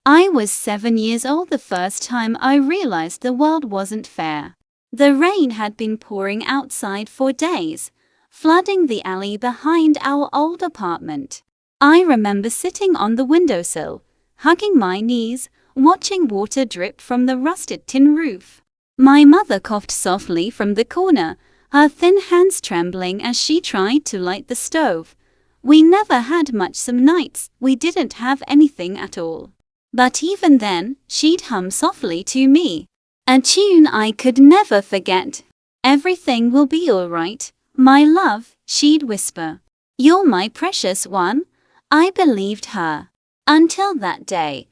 I was 7 years old the first time I realized the world wasn't fair. The rain had been pouring outside for days, flooding the alley behind our old apartment. I remember sitting on the windowsill, hugging my knees, watching water drip from the rusted tin roof. My mother coughed softly from the corner, her thin hands trembling as she tried to light the stove. We never had much. Some nights we didn't have anything at all. But even then, she'd hum softly to me, a tune I could never forget. "Everything will be all right, my love," she'd whisper. "You're my precious one." I believed her. Until that day,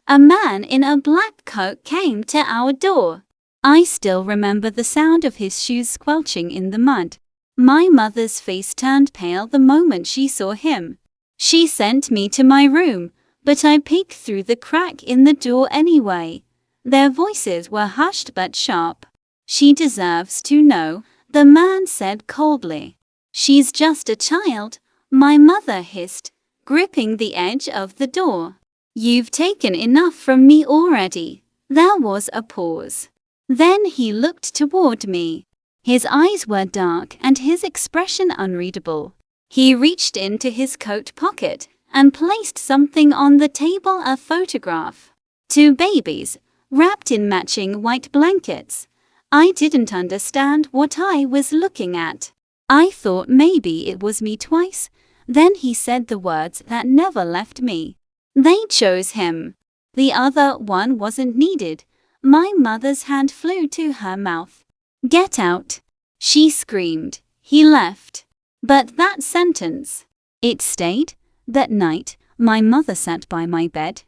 a man in a black coat came to our door. I still remember the sound of his shoes squelching in the mud. My mother's face turned pale the moment she saw him. She sent me to my room, but I peeked through the crack in the door anyway. Their voices were hushed but sharp. "She deserves to know," the man said coldly. "She's just a child," my mother hissed, gripping the edge of the door. "You've taken enough from me already." There was a pause. Then he looked toward me. His eyes were dark and his expression unreadable. He reached into his coat pocket and placed something on the table, a photograph. 2 babies, wrapped in matching white blankets. I didn't understand what I was looking at. I thought maybe it was me twice. Then he said the words that never left me. "They chose him. The other one wasn't needed." My mother's hand flew to her mouth. "Get out," she screamed. He left. But that sentence, it stayed. That night, my mother sat by my bed,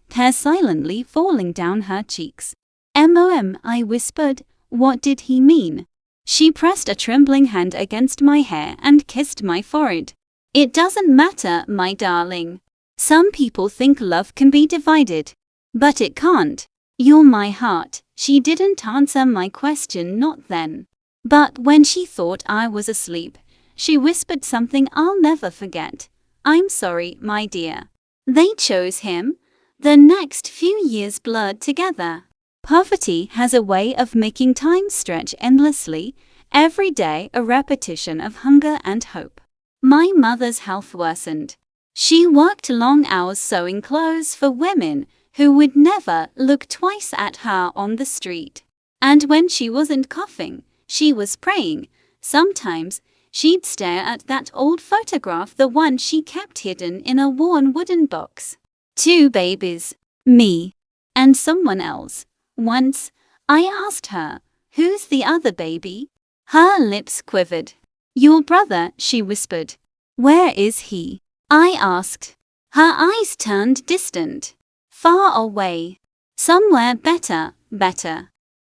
tears silently falling down her cheeks. "Mom," I whispered, "what did he mean?" She pressed a trembling hand against my hair and kissed my forehead. "It doesn't matter, my darling. Some people think love can be divided. But it can't. You're my heart." She didn't answer my question, not then. But when she thought I was asleep, she whispered something I'll never forget. "I'm sorry, my dear. They chose him." The next few years blurred together. Poverty has a way of making time stretch endlessly, every day a repetition of hunger and hope. My mother's health worsened. She worked long hours sewing clothes for women who would never look twice at her on the street. And when she wasn't coughing, she was praying. Sometimes, she'd stare at that old photograph, the one she kept hidden in a worn wooden box. 2 babies, me, and someone else. Once, I asked her, "Who's the other baby?" Her lips quivered. "Your brother," she whispered. "Where is he?" I asked. Her eyes turned distant. "Far away. Somewhere better."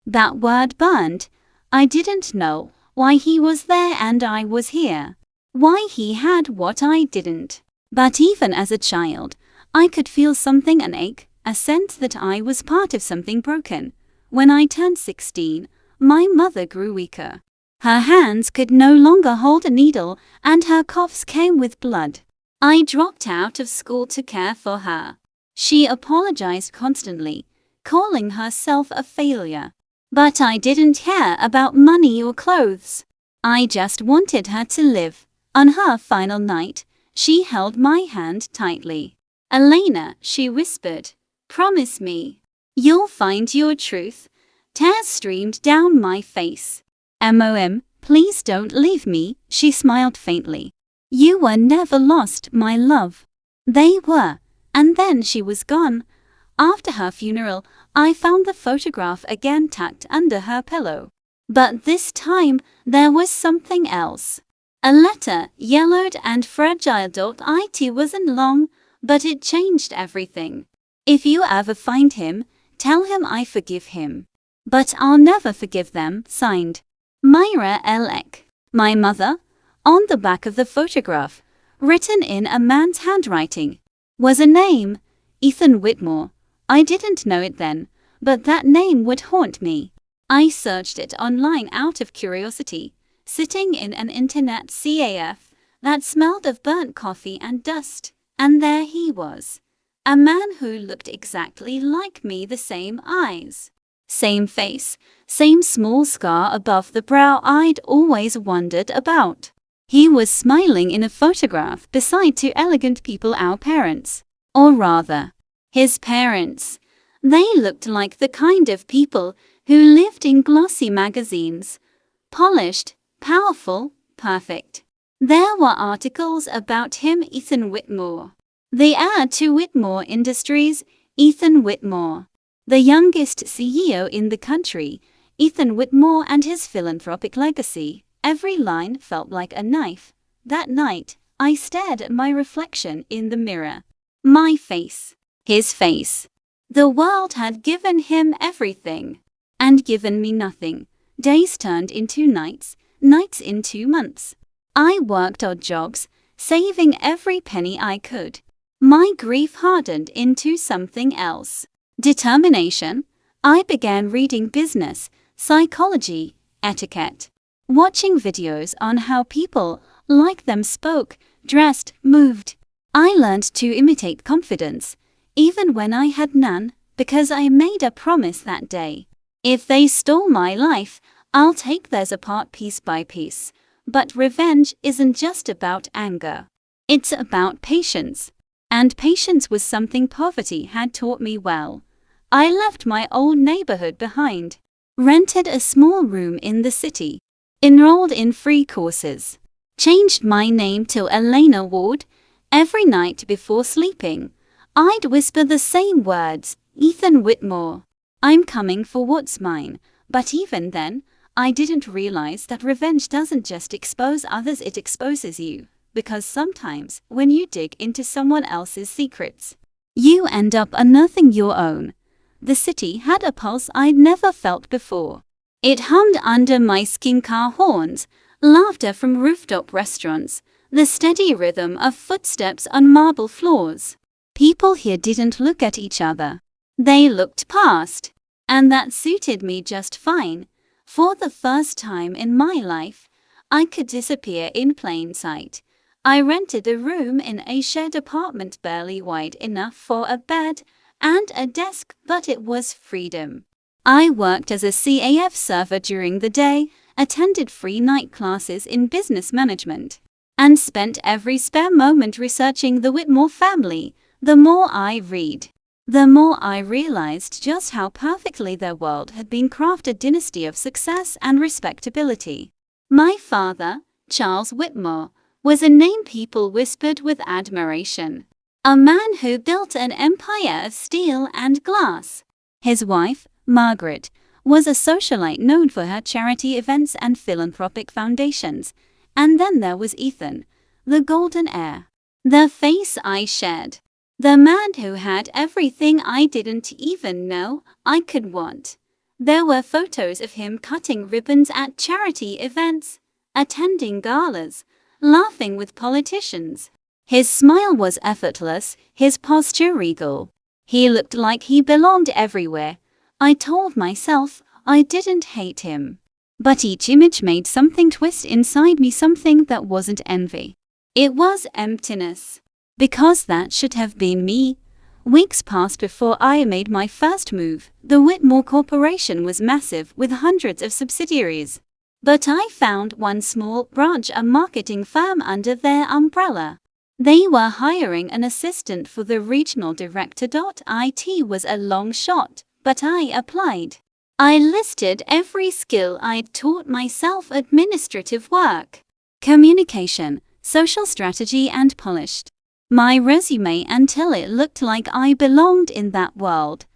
That word burned. I didn't know why he was there and I was here. Why he had what I didn't. But even as a child, I could feel something, an ache, a sense that I was part of something broken. When I turned 16, my mother grew weaker. Her hands could no longer hold a needle, and her coughs came with blood. I dropped out of school to care for her. She apologized constantly, calling herself a failure. But I didn't care about money or clothes. I just wanted her to live. On her final night, she held my hand tightly. "Elena," she whispered, "promise me. You'll find your truth." Tears streamed down my face. "Mom, please don't leave me," she smiled faintly. "You were never lost, my love." They were. And then she was gone. After her funeral, I found the photograph again tucked under her pillow. But this time, there was something else. A letter, yellowed and fragile. It wasn't long, but it changed everything. "If you ever find him, tell him I forgive him. But I'll never forgive them." Signed, Myra Elek. My mother. On the back of the photograph, written in a man's handwriting, was a name, Ethan Whitmore. I didn't know it then, but that name would haunt me. I searched it online out of curiosity, sitting in an internet cafe that smelled of burnt coffee and dust, and there he was. A man who looked exactly like me, the same eyes, same face, same small scar above the brow I'd always wondered about. He was smiling in a photograph beside two elegant people, our parents. Or rather, his parents. They looked like the kind of people who lived in glossy magazines. Polished, powerful, perfect. There were articles about him, Ethan Whitmore. The heir to Whitmore Industries, Ethan Whitmore. The youngest CEO in the country, Ethan Whitmore, and his philanthropic legacy. Every line felt like a knife. That night, I stared at my reflection in the mirror. My face. His face. The world had given him everything. And given me nothing. Days turned into nights, nights into months. I worked odd jobs, saving every penny I could. My grief hardened into something else. Determination. I began reading business, psychology, etiquette. Watching videos on how people like them spoke, dressed, moved. I learned to imitate confidence, even when I had none, because I made a promise that day. If they stole my life, I'll take theirs apart piece by piece. But revenge isn't just about anger. It's about patience. And patience was something poverty had taught me well. I left my old neighborhood behind, rented a small room in the city, enrolled in free courses, changed my name to Elena Ward. Every night before sleeping, I'd whisper the same words, Ethan Whitmore. I'm coming for what's mine. But even then, I didn't realize that revenge doesn't just expose others, it exposes you. Because sometimes, when you dig into someone else's secrets, you end up unearthing your own. The city had a pulse I'd never felt before. It hummed under my skin, car horns, laughter from rooftop restaurants, the steady rhythm of footsteps on marble floors. People here didn't look at each other. They looked past. And that suited me just fine. For the first time in my life, I could disappear in plain sight. I rented a room in a shared apartment barely wide enough for a bed and a desk, but it was freedom. I worked as a CAF server during the day, attended free night classes in business management, and spent every spare moment researching the Whitmore family. The more I read, the more I realized just how perfectly their world had been crafted, a dynasty of success and respectability. My father, Charles Whitmore, was a name people whispered with admiration. A man who built an empire of steel and glass. His wife, Margaret, was a socialite known for her charity events and philanthropic foundations. And then there was Ethan, the golden heir. The face I shared. The man who had everything I didn't even know I could want. There were photos of him cutting ribbons at charity events, attending galas, laughing with politicians. His smile was effortless, his posture regal. He looked like he belonged everywhere. I told myself I didn't hate him. But each image made something twist inside me, something that wasn't envy. It was emptiness. Because that should have been me. Weeks passed before I made my first move. The Whitmore Corporation was massive, with hundreds of subsidiaries. But I found one small branch, a marketing firm under their umbrella. They were hiring an assistant for the regional director. It was a long shot, but I applied. I listed every skill I'd taught myself: administrative work, communication, social strategy, and polished my resume until it looked like I belonged in that world.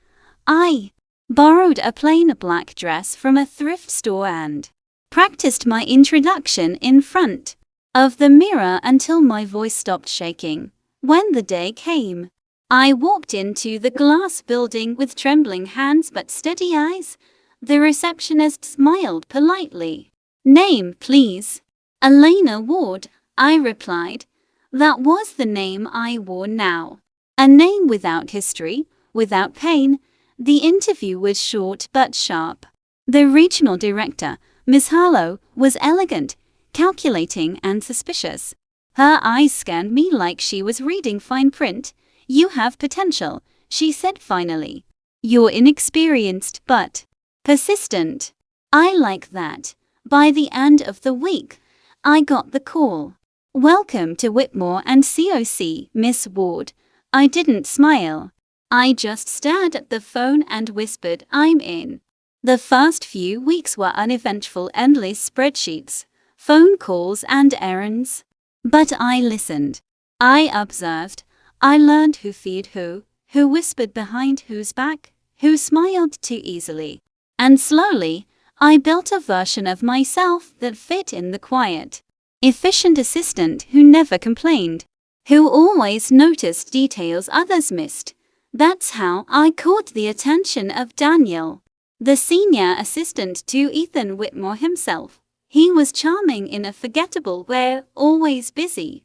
I borrowed a plain black dress from a thrift store and practiced my introduction in front of the mirror until my voice stopped shaking. When the day came, I walked into the glass building with trembling hands but steady eyes. The receptionist smiled politely. "Name, please." "Elena Ward," I replied. That was the name I wore now. A name without history, without pain. The interview was short but sharp. The regional director, Miss Harlow, was elegant, calculating, and suspicious. Her eyes scanned me like she was reading fine print. You have potential, she said finally. You're inexperienced but persistent. I like that. By the end of the week, I got the call. Welcome to Whitmore and COC, Miss Ward. I didn't smile. I just stared at the phone and whispered, I'm in. The first few weeks were uneventful, endless spreadsheets, phone calls and errands. But I listened. I observed. I learned who feared who whispered behind whose back, who smiled too easily. And slowly, I built a version of myself that fit in the quiet, efficient assistant who never complained, who always noticed details others missed. That's how I caught the attention of Daniel, the senior assistant to Ethan Whitmore himself. He was charming in a forgettable way, always busy,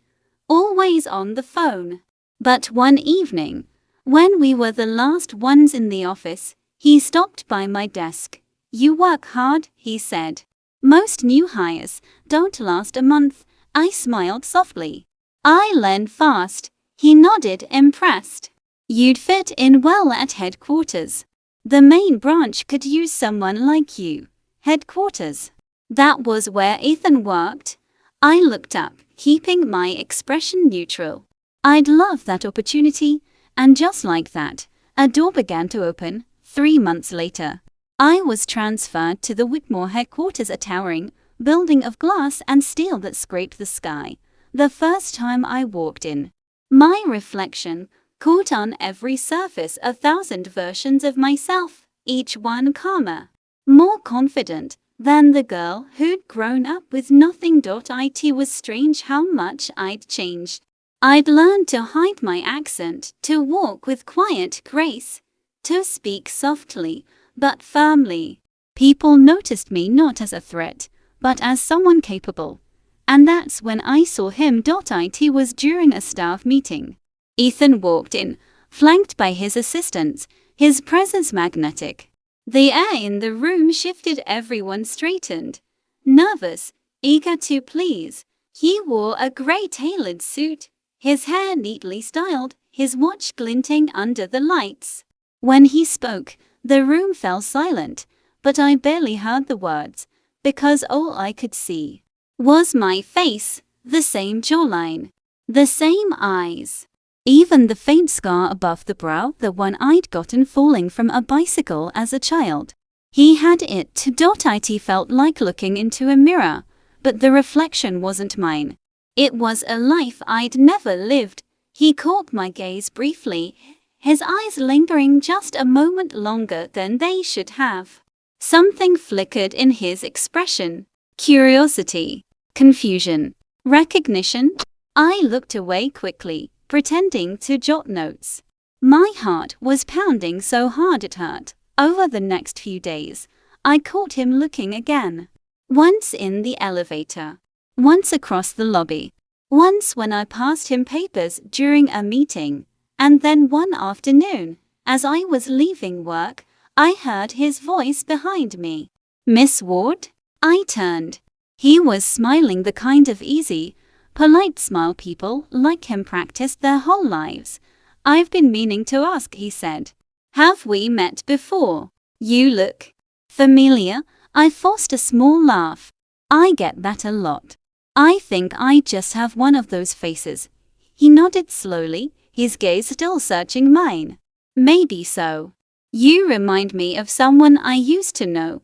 always on the phone. But one evening, when we were the last ones in the office, he stopped by my desk. You work hard, he said. Most new hires don't last a month. I smiled softly. I learned fast. He nodded, impressed. You'd fit in well at headquarters. The main branch could use someone like you. Headquarters. That was where Ethan worked. I looked up, keeping my expression neutral. I'd love that opportunity, and just like that, a door began to open. 3 months later, I was transferred to the Whitmore headquarters, a towering building of glass and steel that scraped the sky. The first time I walked in, my reflection caught on every surface 1,000 versions of myself, each one calmer, more confident than the girl who'd grown up with nothing. It was strange how much I'd changed. I'd learned to hide my accent, to walk with quiet grace, to speak softly but firmly. People noticed me not as a threat, but as someone capable. And that's when I saw him. It was during a staff meeting. Ethan walked in, flanked by his assistants, his presence magnetic. The air in the room shifted, everyone straightened, nervous, eager to please. He wore a grey tailored suit, his hair neatly styled, his watch glinting under the lights. When he spoke, the room fell silent, but I barely heard the words, because all I could see was my face, the same jawline, the same eyes. Even the faint scar above the brow, the one I'd gotten falling from a bicycle as a child. He had it too. It felt like looking into a mirror, but the reflection wasn't mine. It was a life I'd never lived. He caught my gaze briefly, his eyes lingering just a moment longer than they should have. Something flickered in his expression. Curiosity, confusion, recognition. I looked away quickly, pretending to jot notes. My heart was pounding so hard it hurt. Over the next few days, I caught him looking again. Once in the elevator, once across the lobby, once when I passed him papers during a meeting, and then one afternoon, as I was leaving work, I heard his voice behind me. Miss Ward? I turned. He was smiling, the kind of easy, polite smile people like him practice their whole lives. I've been meaning to ask, he said. Have we met before? You look familiar. I forced a small laugh. I get that a lot. I think I just have one of those faces. He nodded slowly, his gaze still searching mine. Maybe so. You remind me of someone I used to know.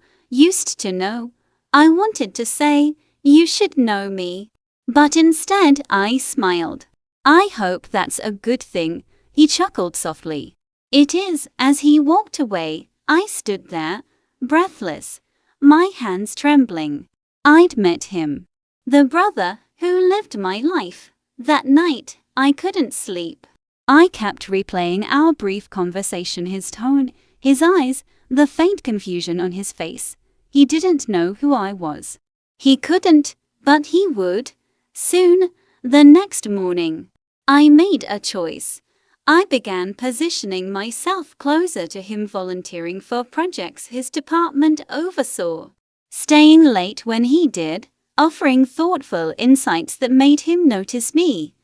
I wanted to say, you should know me. But instead I smiled. I hope that's a good thing, he chuckled softly. It is. As he walked away, I stood there, breathless, my hands trembling. I'd met him. The brother who lived my life. That night, I couldn't sleep. I kept replaying our brief conversation, his tone, his eyes, the faint confusion on his face. He didn't know who I was. He couldn't, but he would. Soon, the next morning, I made a choice. I began positioning myself closer to him, volunteering for projects his department oversaw, staying late when he did, offering thoughtful insights that made him notice me.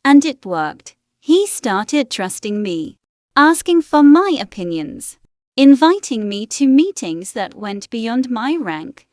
And it worked. He started trusting me, asking for my opinions, inviting me to meetings that went beyond my rank.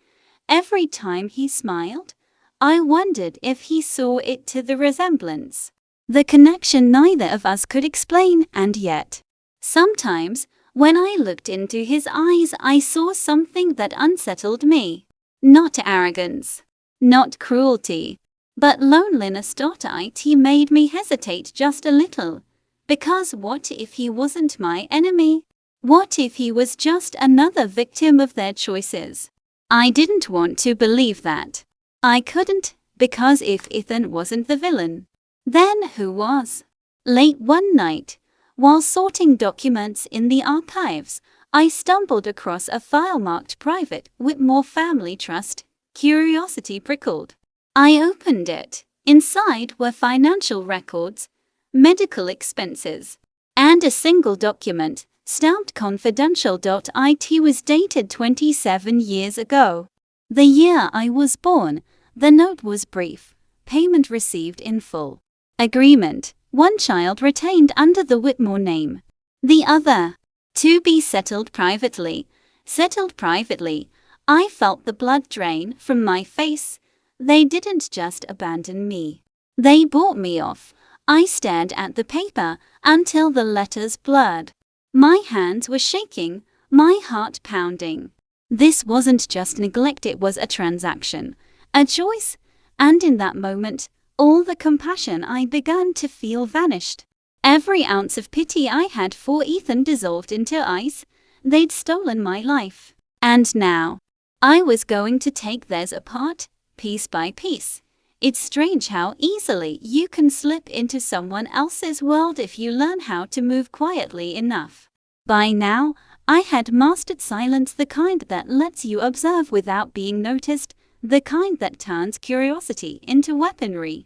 Every time he smiled, I wondered if he saw it to the resemblance, the connection neither of us could explain, and yet, sometimes, when I looked into his eyes, I saw something that unsettled me. Not arrogance, not cruelty, but loneliness. It made me hesitate just a little, because what if he wasn't my enemy? What if he was just another victim of their choices? I didn't want to believe that. I couldn't, because if Ethan wasn't the villain, then who was? Late one night, while sorting documents in the archives, I stumbled across a file marked Private Whitmore Family Trust. Curiosity prickled. I opened it. Inside were financial records, medical expenses, and a single document, stamped confidential. It was dated 27 years ago. The year I was born. The note was brief. Payment received in full. Agreement: one child retained under the Whitmore name. The other to be settled privately. Settled privately. I felt the blood drain from my face. They didn't just abandon me. They bought me off. I stared at the paper until the letters blurred. My hands were shaking, my heart pounding. This wasn't just neglect, it was a transaction, a choice, and in that moment, all the compassion I began to feel vanished. Every ounce of pity I had for Ethan dissolved into ice. They'd stolen my life, and now I was going to take theirs apart, piece by piece. It's strange how easily you can slip into someone else's world if you learn how to move quietly enough. By now, I had mastered silence, the kind that lets you observe without being noticed, the kind that turns curiosity into weaponry.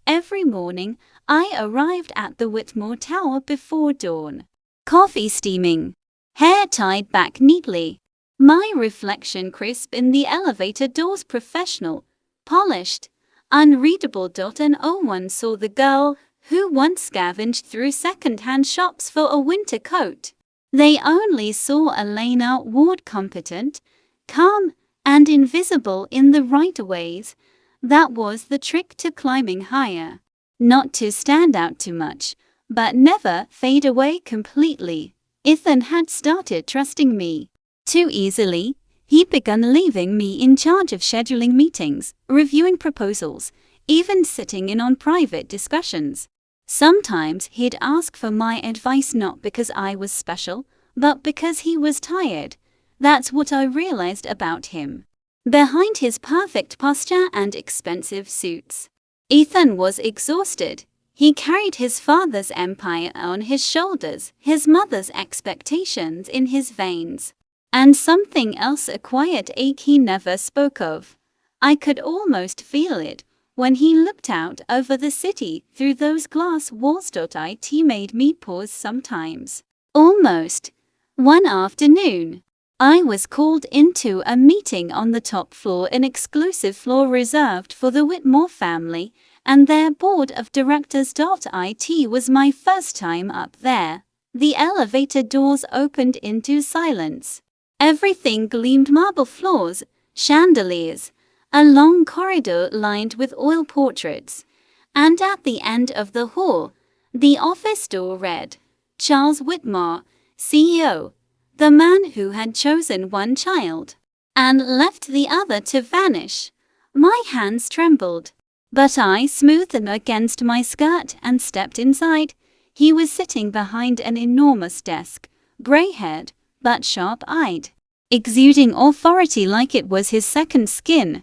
Every morning, I arrived at the Whitmore Tower before dawn. Coffee steaming, hair tied back neatly, my reflection crisp in the elevator doors, professional, polished, unreadable. No one saw the girl who once scavenged through second-hand shops for a winter coat. They only saw Elena Ward, competent, calm, and invisible in the right ways. That was the trick to climbing higher. Not to stand out too much, but never fade away completely. Ethan had started trusting me too easily. He'd begun leaving me in charge of scheduling meetings, reviewing proposals, even sitting in on private discussions. Sometimes he'd ask for my advice not because I was special, but because he was tired. That's what I realized about him. Behind his perfect posture and expensive suits, Ethan was exhausted. He carried his father's empire on his shoulders, his mother's expectations in his veins, and something else, a quiet ache he never spoke of. I could almost feel it when he looked out over the city through those glass walls. It made me pause sometimes. Almost. One afternoon, I was called into a meeting on the top floor, an exclusive floor reserved for the Whitmore family and their board of directors. It was my first time up there. The elevator doors opened into silence. Everything gleamed: marble floors, chandeliers, a long corridor lined with oil portraits, and at the end of the hall, the office door read, Charles Whitmore, CEO, the man who had chosen one child and left the other to vanish. My hands trembled, but I smoothed them against my skirt and stepped inside. He was sitting behind an enormous desk, gray-haired but sharp-eyed, exuding authority like it was his second skin.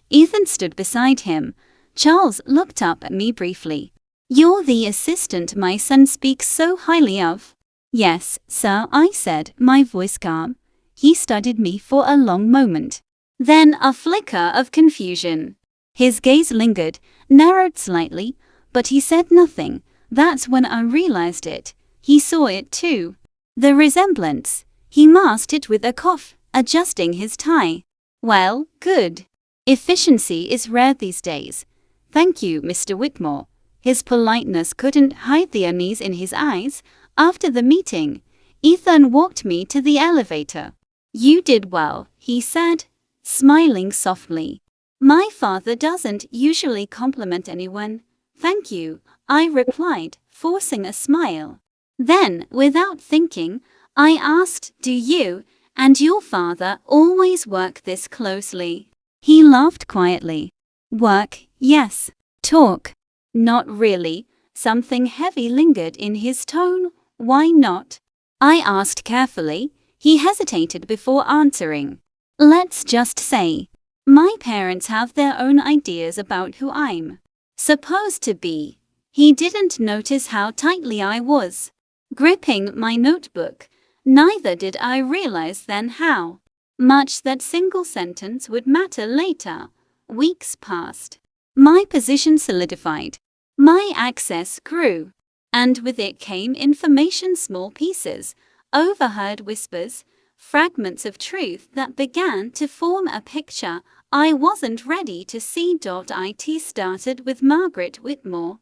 Ethan stood beside him. Charles looked up at me briefly. "You're the assistant my son speaks so highly of." "Yes, sir," I said, my voice calm. He studied me for a long moment. Then a flicker of confusion. His gaze lingered, narrowed slightly, but he said nothing. That's when I realized it. He saw it too. The resemblance. He masked it with a cough, adjusting his tie. "Well, good. Efficiency is rare these days. Thank you, Mr. Whitmore." His politeness couldn't hide the unease in his eyes. After the meeting, Ethan walked me to the elevator. "You did well," he said, smiling softly. "My father doesn't usually compliment anyone." "Thank you," I replied, forcing a smile. Then, without thinking, I asked, "Do you and your father always work this closely?" He laughed quietly. "Work, yes. Talk, not really." Something heavy lingered in his tone. "Why not?" I asked carefully. He hesitated before answering. "Let's just say, my parents have their own ideas about who I'm supposed to be." He didn't notice how tightly I was gripping my notebook. Neither did I realize then how much that single sentence would matter later. Weeks passed. My position solidified. My access grew. And with it came information, small pieces, overheard whispers, fragments of truth that began to form a picture I wasn't ready to see. It started with Margaret Whitmore.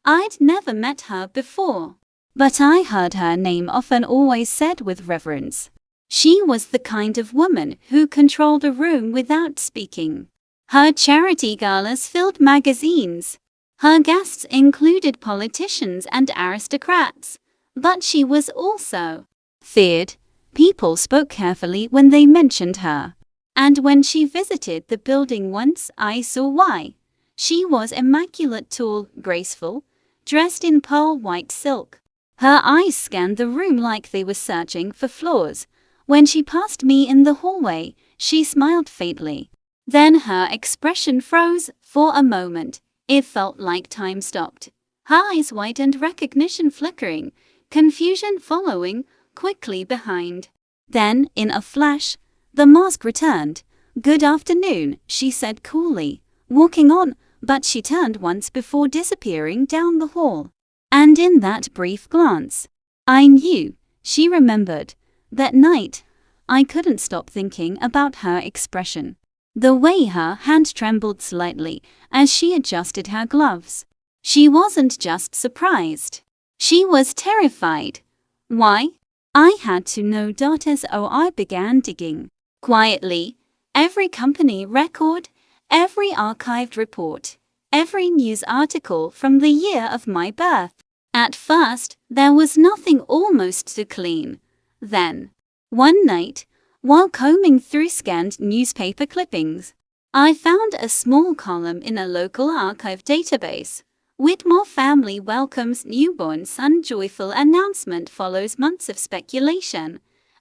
I'd never met her before, but I heard her name often, always said with reverence. She was the kind of woman who controlled a room without speaking. Her charity galas filled magazines. Her guests included politicians and aristocrats. But she was also feared. People spoke carefully when they mentioned her. And when she visited the building once, I saw why. She was immaculate, tall, graceful, dressed in pearl white silk. Her eyes scanned the room like they were searching for flaws. When she passed me in the hallway, she smiled faintly. Then her expression froze. For a moment, it felt like time stopped. Her eyes widened, recognition flickering, confusion following quickly behind. Then, in a flash, the mask returned. "Good afternoon," she said coolly, walking on, but she turned once before disappearing down the hall. And in that brief glance, I knew she remembered. That night, I couldn't stop thinking about her expression. The way her hand trembled slightly as she adjusted her gloves. She wasn't just surprised. She was terrified. Why? I had to know. As I began digging quietly, every company record, every archived report, every news article from the year of my birth. At first, there was nothing, almost too clean. Then, one night, while combing through scanned newspaper clippings, I found a small column in a local archive database. "Whitmore family welcomes newborn son. Joyful announcement follows months of speculation."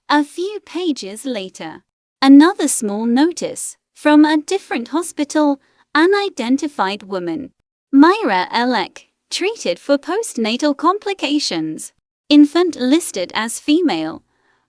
A few pages later, another small notice from a different hospital. "Unidentified woman, Myra Elek, treated for postnatal complications. Infant listed as female.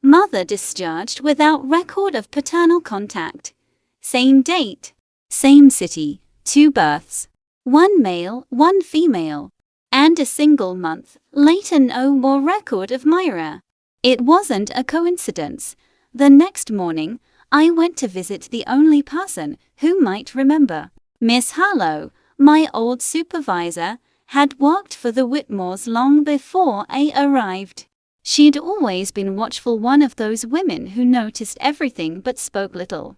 Mother discharged without record of paternal contact. Same date, same city, 2 births. 1 male, 1 female. And a single month later, no more record of Myra." It wasn't a coincidence. The next morning, I went to visit the only person who might remember. Miss Harlow, my old supervisor, had worked for the Whitmores long before I arrived. She'd always been watchful, one of those women who noticed everything but spoke little.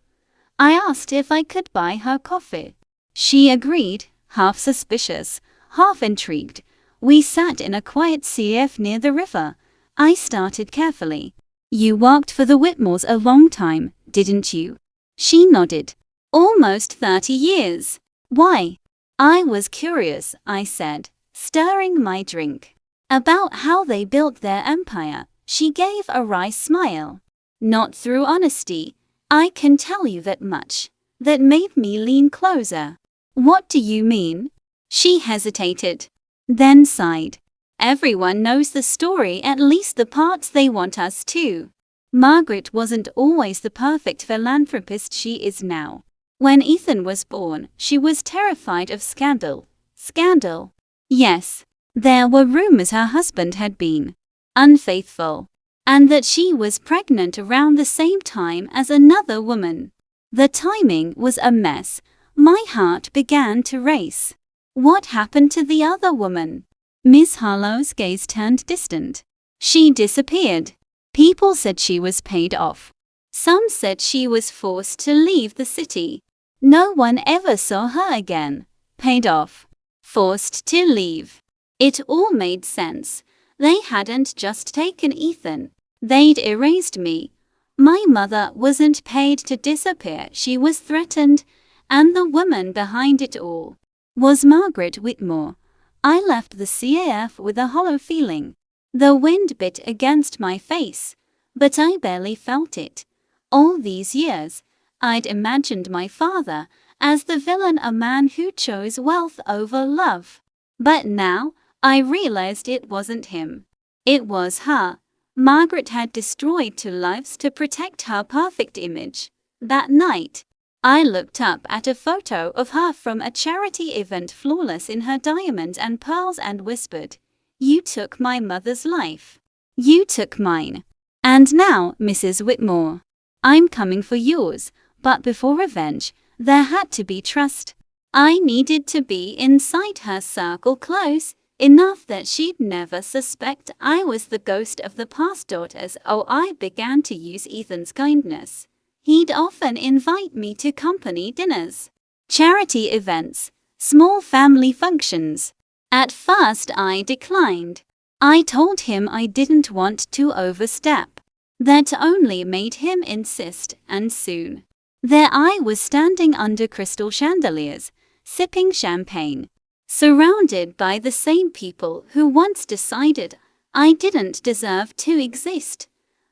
I asked if I could buy her coffee. She agreed, half suspicious, half intrigued. We sat in a quiet CF near the river. I started carefully. "You worked for the Whitmores a long time, didn't you?" She nodded. "Almost 30 years. Why?" I was curious, I said, stirring my drink. "About how they built their empire." She gave a wry smile. "Not through honesty. I can tell you that much." That made me lean closer. "What do you mean?" She hesitated, then sighed. "Everyone knows the story, at least the parts they want us to. Margaret wasn't always the perfect philanthropist she is now. When Ethan was born, she was terrified of scandal." "Scandal?" "Yes. There were rumors her husband had been unfaithful, and that she was pregnant around the same time as another woman. The timing was a mess." My heart began to race. What happened to the other woman? Miss Harlowe's gaze turned distant. She disappeared. People said she was paid off. Some said she was forced to leave the city. No one ever saw her again. Paid off. Forced to leave. It all made sense. They hadn't just taken Ethan. They'd erased me. My mother wasn't paid to disappear, she was threatened, and the woman behind it all was Margaret Whitmore. I left the CAF with a hollow feeling. The wind bit against my face, but I barely felt it. All these years, I'd imagined my father as the villain, a man who chose wealth over love. But now, I realized it wasn't him. It was her. Margaret had destroyed 2 lives to protect her perfect image. That night, I looked up at a photo of her from a charity event, flawless in her diamonds and pearls, and whispered, "You took my mother's life. You took mine. And now, Mrs. Whitmore, I'm coming for yours." But before revenge, there had to be trust. I needed to be inside her circle, close enough that she'd never suspect I was the ghost of the past daughters. Oh, I began to use Ethan's kindness. He'd often invite me to company dinners, charity events, small family functions. At first I declined. I told him I didn't want to overstep. That only made him insist, and soon there I was, standing under crystal chandeliers, sipping champagne, surrounded by the same people who once decided I didn't deserve to exist.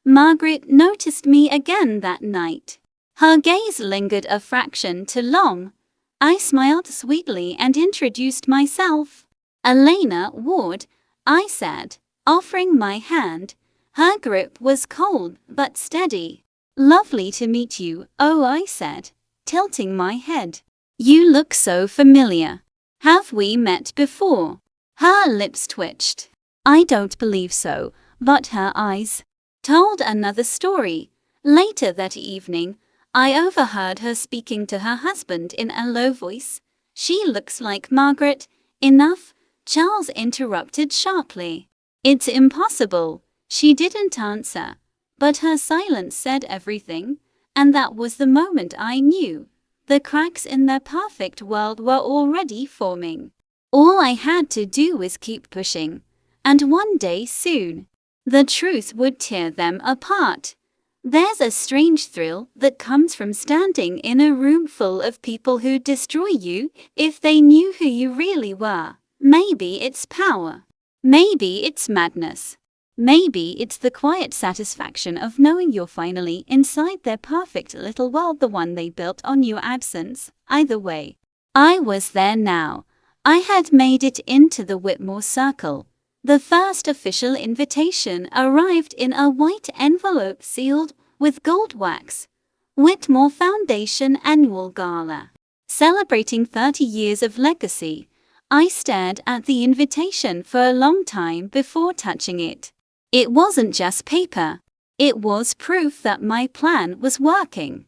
Margaret noticed me again that night. Her gaze lingered a fraction too long. I smiled sweetly and introduced myself. "Elena Ward," I said, offering my hand. Her grip was cold but steady. "Lovely to meet you." "Oh," I said, tilting my head. "You look so familiar. Have we met before?" Her lips twitched. I don't believe so, but her eyes told another story. Later that evening, I overheard her speaking to her husband in a low voice. "She looks like Margaret." "Enough," Charles interrupted sharply. "It's impossible." She didn't answer, but her silence said everything, and that was the moment I knew. The cracks in their perfect world were already forming. All I had to do was keep pushing, and one day soon, the truth would tear them apart. There's a strange thrill that comes from standing in a room full of people who destroy you if they knew who you really were. Maybe it's power. Maybe it's madness. Maybe it's the quiet satisfaction of knowing you're finally inside their perfect little world, the one they built on your absence. Either way, I was there now. I had made it into the Whitmore circle. The first official invitation arrived in a white envelope sealed with gold wax. Whitmore Foundation Annual Gala. Celebrating 30 years of legacy. I stared at the invitation for a long time before touching it. It wasn't just paper. It was proof that my plan was working.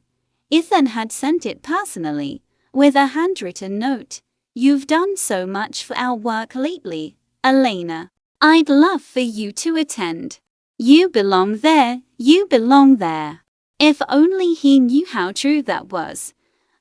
Ethan had sent it personally, with a handwritten note. "You've done so much for our work lately, Elena. I'd love for you to attend. You belong there, you belong there." If only he knew how true that was.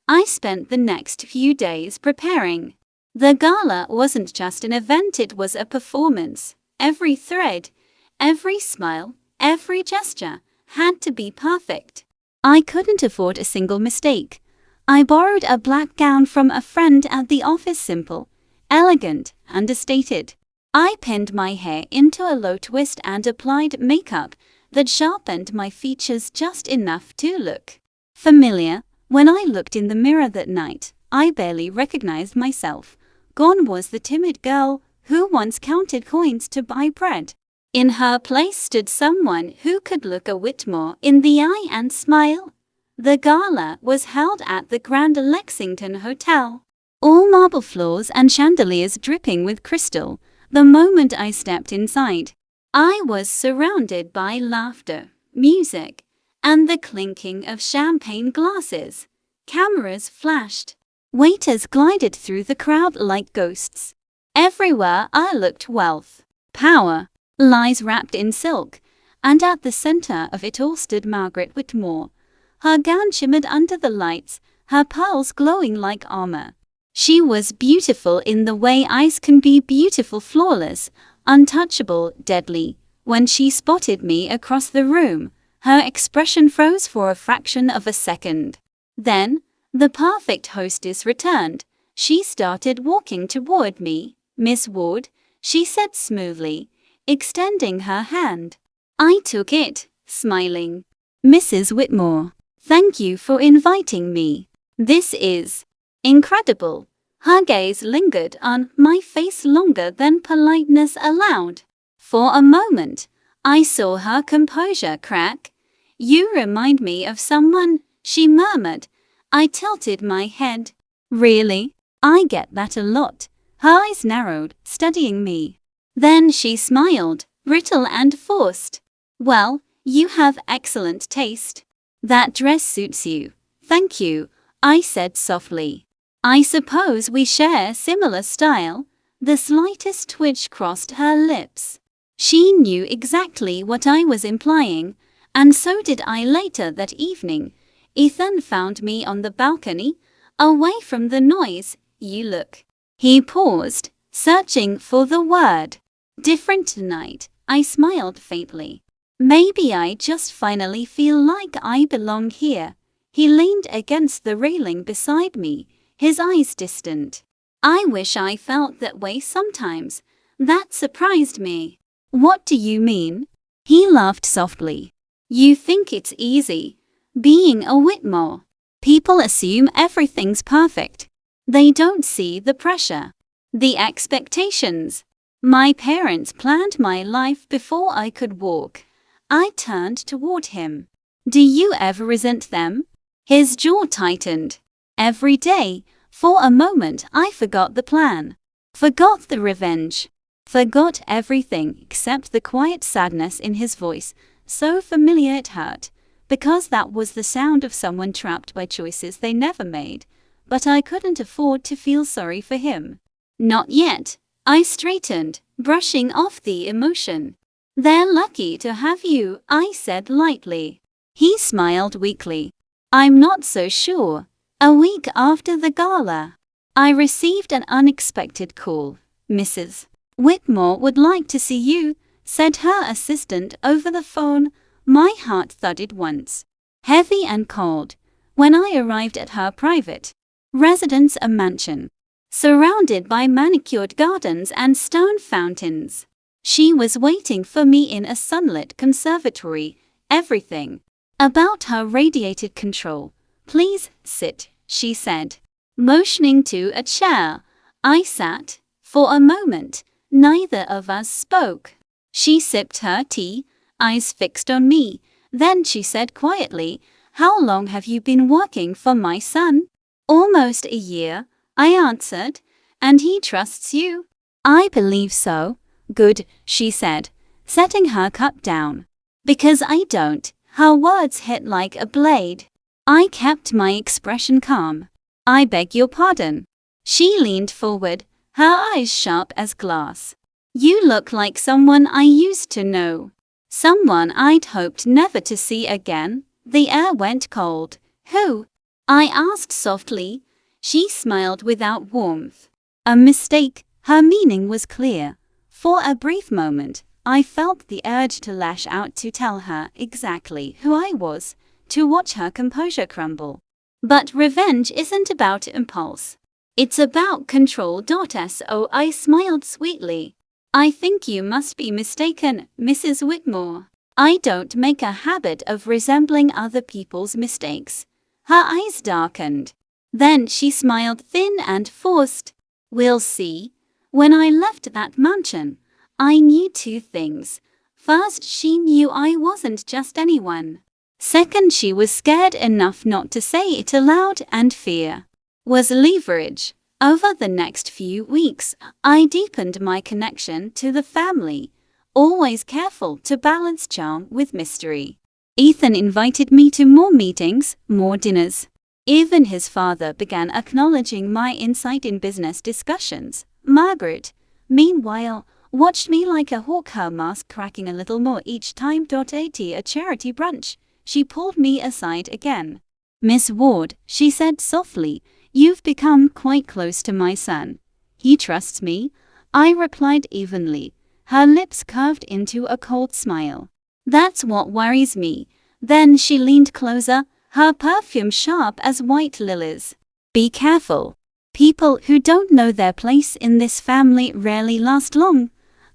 I spent the next few days preparing. The gala wasn't just an event, it was a performance. Every thread, every smile, every gesture had to be perfect. I couldn't afford a single mistake. I borrowed a black gown from a friend at the office, simple, elegant, understated. I pinned my hair into a low twist and applied makeup that sharpened my features just enough to look familiar. When I looked in the mirror that night, I barely recognized myself. Gone was the timid girl who once counted coins to buy bread. In her place stood someone who could look a Whitmore in the eye and smile. The gala was held at the Grand Lexington Hotel. All marble floors and chandeliers dripping with crystal. The moment I stepped inside, I was surrounded by laughter, music, and the clinking of champagne glasses. Cameras flashed. Waiters glided through the crowd like ghosts. Everywhere I looked, wealth, power, lies wrapped in silk, and at the center of it all stood Margaret Whitmore. Her gown shimmered under the lights, her pearls glowing like armor. She was beautiful in the way eyes can be beautiful, flawless, untouchable, deadly. When she spotted me across the room, her expression froze for a fraction of a second. Then, the perfect hostess returned. She started walking toward me. "Miss Ward," she said smoothly, extending her hand. I took it, smiling. "Mrs. Whitmore, thank you for inviting me. This is incredible." Her gaze lingered on my face longer than politeness allowed. For a moment, I saw her composure crack. "You remind me of someone," she murmured. I tilted my head. "Really? I get that a lot." Her eyes narrowed, studying me. Then she smiled, brittle and forced. "Well, you have excellent taste. That dress suits you." "Thank you," I said softly. "I suppose we share similar style." The slightest twitch crossed her lips. She knew exactly what I was implying, and so did I later that evening. Ethan found me on the balcony, away from the noise. "You look..." He paused, searching for the word. "Different tonight." I smiled faintly. "Maybe I just finally feel like I belong here." He leaned against the railing beside me, his eyes distant. "I wish I felt that way sometimes." That surprised me. "What do you mean?" He laughed softly. "You think it's easy being a Whitmore. People assume everything's perfect. They don't see the pressure, the expectations. My parents planned my life before I could walk." I turned toward him. "Do you ever resent them?" His jaw tightened. "Every day." For a moment I forgot the plan. Forgot the revenge. Forgot everything except the quiet sadness in his voice, so familiar it hurt, because that was the sound of someone trapped by choices they never made. But I couldn't afford to feel sorry for him. "Not yet." I straightened, brushing off the emotion. "They're lucky to have you," I said lightly. He smiled weakly. "I'm not so sure." A week after the gala, I received an unexpected call. "Mrs. Whitmore would like to see you," said her assistant over the phone. My heart thudded once, heavy and cold, when I arrived at her private residence, a mansion surrounded by manicured gardens and stone fountains. She was waiting for me in a sunlit conservatory. Everything about her radiated control. "Please sit," she said, motioning to a chair. I sat. For a moment, neither of us spoke. She sipped her tea, eyes fixed on me. Then she said quietly, "How long have you been working for my son?" "Almost a year," I answered. "And he trusts you?" "I believe so." "Good," she said, setting her cup down. "Because I don't." Her words hit like a blade. I kept my expression calm. "I beg your pardon." She leaned forward, her eyes sharp as glass. "You look like someone I used to know. Someone I'd hoped never to see again." The air went cold. "Who?" I asked softly. She smiled without warmth. "A mistake." Her meaning was clear. For a brief moment, I felt the urge to lash out, to tell her exactly who I was, to watch her composure crumble. But revenge isn't about impulse. It's about control. So I smiled sweetly. "I think you must be mistaken, Mrs. Whitmore. I don't make a habit of resembling other people's mistakes." Her eyes darkened. Then she smiled, thin and forced. "We'll see." When I left that mansion, I knew two things. First, she knew I wasn't just anyone. Second, she was scared enough not to say it aloud, and fear was leverage. Over the next few weeks, I deepened my connection to the family, always careful to balance charm with mystery. Ethan invited me to more meetings, more dinners. Even his father began acknowledging my insight in business discussions. Margaret, meanwhile, watched me like a hawk, her mask cracking a little more each time. At a charity brunch, she pulled me aside again. "Miss Ward," she said softly, "you've become quite close to my son." "He trusts me," I replied evenly. Her lips curved into a cold smile. "That's what worries me." Then she leaned closer, her perfume sharp as white lilies. "Be careful. People who don't know their place in this family rarely last long."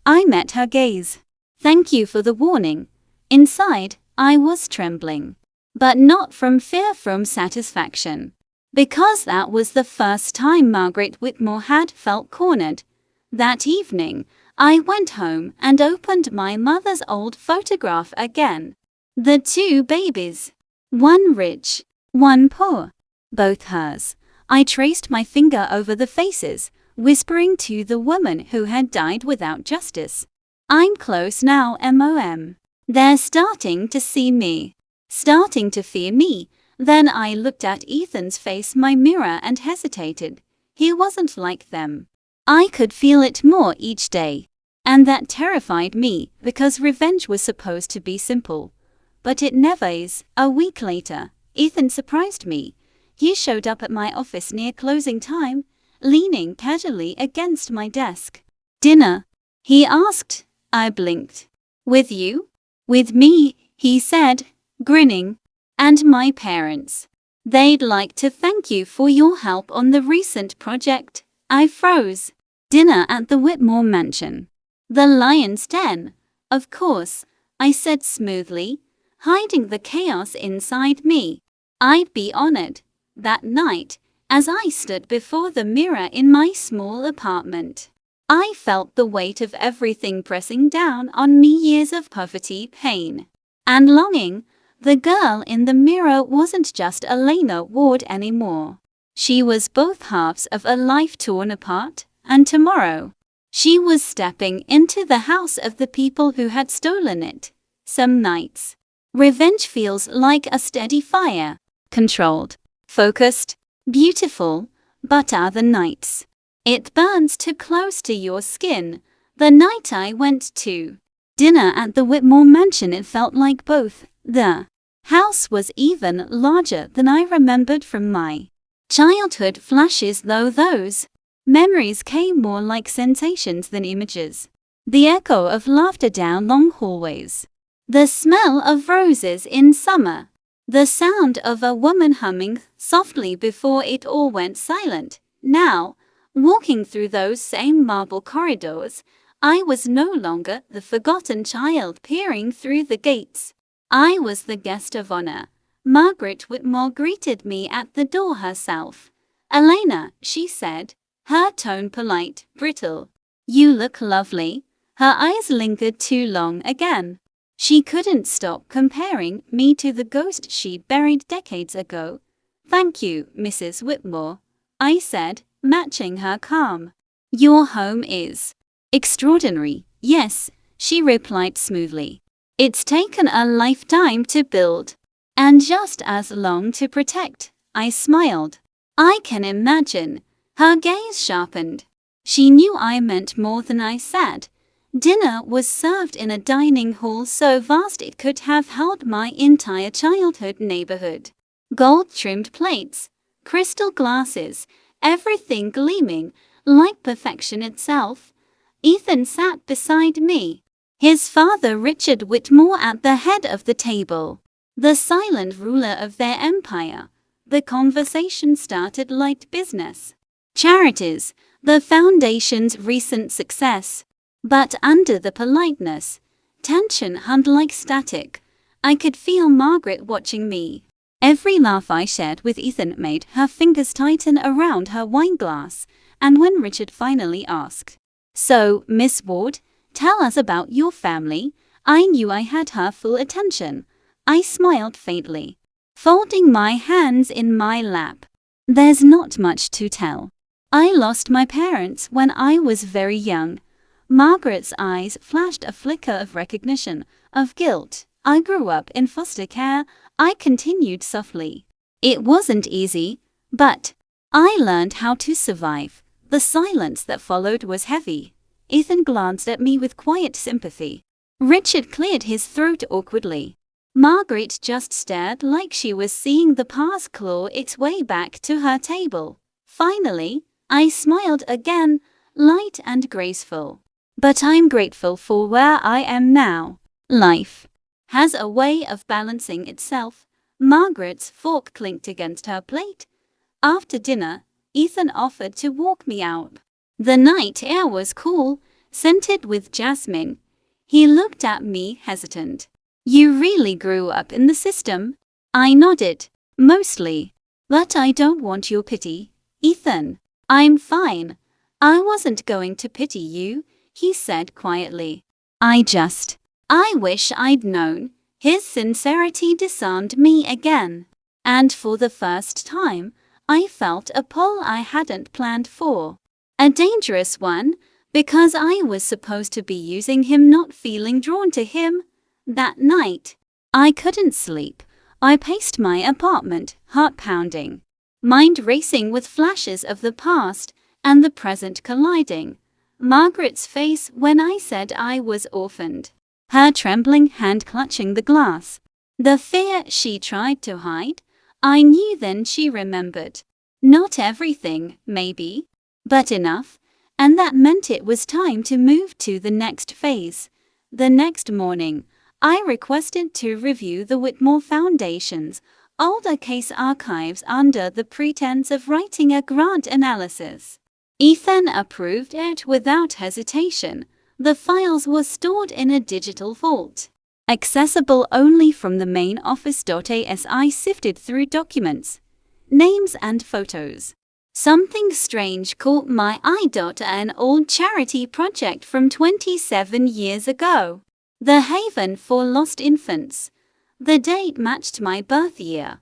I met her gaze. "Thank you for the warning." Inside, I was trembling. But not from fear, from satisfaction. Because that was the first time Margaret Whitmore had felt cornered. That evening, I went home and opened my mother's old photograph again. The two babies. One rich, one poor. Both hers. I traced my finger over the faces, whispering to the woman who had died without justice. "I'm close now, Mom. They're starting to see me. Starting to fear me." Then I looked at Ethan's face, my mirror, and hesitated. He wasn't like them. I could feel it more each day. And that terrified me, because revenge was supposed to be simple. But it never is. A week later, Ethan surprised me. He showed up at my office near closing time, leaning casually against my desk. "Dinner?" he asked. I blinked. "With you?" "With me," he said, grinning. "And my parents. They'd like to thank you for your help on the recent project." I froze. "Dinner at the Whitmore mansion. The Lion's Den, of course," I said smoothly, hiding the chaos inside me. I'd be honored. That night, as I stood before the mirror in my small apartment, I felt the weight of everything pressing down on me: years of poverty, pain, and longing. The girl in the mirror wasn't just Elena Ward anymore. She was both halves of a life torn apart, and tomorrow, she was stepping into the house of the people who had stolen it. Some nights, revenge feels like a steady fire, controlled, focused, beautiful, but other nights, it burns too close to your skin. The night I went to dinner at the Whitmore mansion, it felt like both. The house was even larger than I remembered from my childhood flashes, though those memories came more like sensations than images. The echo of laughter down long hallways, the smell of roses in summer, the sound of a woman humming softly before it all went silent. Now, walking through those same marble corridors, I was no longer the forgotten child peering through the gates. I was the guest of honor. Margaret Whitmore greeted me at the door herself. "Elena," she said, her tone polite, brittle. "You look lovely." Her eyes lingered too long again. She couldn't stop comparing me to the ghost she'd buried decades ago. "Thank you, Mrs. Whitmore," I said, matching her calm. "Your home is extraordinary." "Yes," she replied smoothly. "It's taken a lifetime to build, and just as long to protect." I smiled. "I can imagine." Her gaze sharpened. She knew I meant more than I said. Dinner was served in a dining hall so vast it could have held my entire childhood neighborhood. Gold-trimmed plates, crystal glasses, everything gleaming like perfection itself. Ethan sat beside me, his father Richard Whitmore at the head of the table, the silent ruler of their empire. The conversation started like business, charities, the foundation's recent success. But under the politeness, tension hung like static. I could feel Margaret watching me. Every laugh I shared with Ethan made her fingers tighten around her wineglass, and when Richard finally asked, "So, Miss Ward, tell us about your family," I knew I had her full attention. I smiled faintly, folding my hands in my lap. "There's not much to tell. I lost my parents when I was very young." Margaret's eyes flashed a flicker of recognition, of guilt. "I grew up in foster care," I continued softly. It wasn't easy, but I learned how to survive. The silence that followed was heavy. Ethan glanced at me with quiet sympathy. Richard cleared his throat awkwardly. Margaret just stared like she was seeing the past claw its way back to her table. Finally, I smiled again, light and graceful. But I'm grateful for where I am now. Life has a way of balancing itself. Margaret's fork clinked against her plate. After dinner, Ethan offered to walk me out. The night air was cool, scented with jasmine. He looked at me hesitant. You really grew up in the system? I nodded. Mostly. But I don't want your pity, Ethan. I'm fine. I wasn't going to pity you, he said quietly. I wish I'd known. His sincerity disarmed me again. And for the first time, I felt a pull I hadn't planned for. A dangerous one, because I was supposed to be using him, not feeling drawn to him. That night, I couldn't sleep. I paced my apartment, heart pounding, mind racing with flashes of the past and the present colliding. Margaret's face when I said I was orphaned. Her trembling hand clutching the glass. The fear she tried to hide. I knew then she remembered. Not everything, maybe, but enough, and that meant it was time to move to the next phase. The next morning, I requested to review the Whitmore Foundation's older case archives under the pretense of writing a grant analysis. Ethan approved it without hesitation. The files were stored in a digital vault, accessible only from the main office. As I sifted through documents, names and photos, something strange caught my eye. An old charity project from 27 years ago. The Haven for Lost Infants. The date matched my birth year.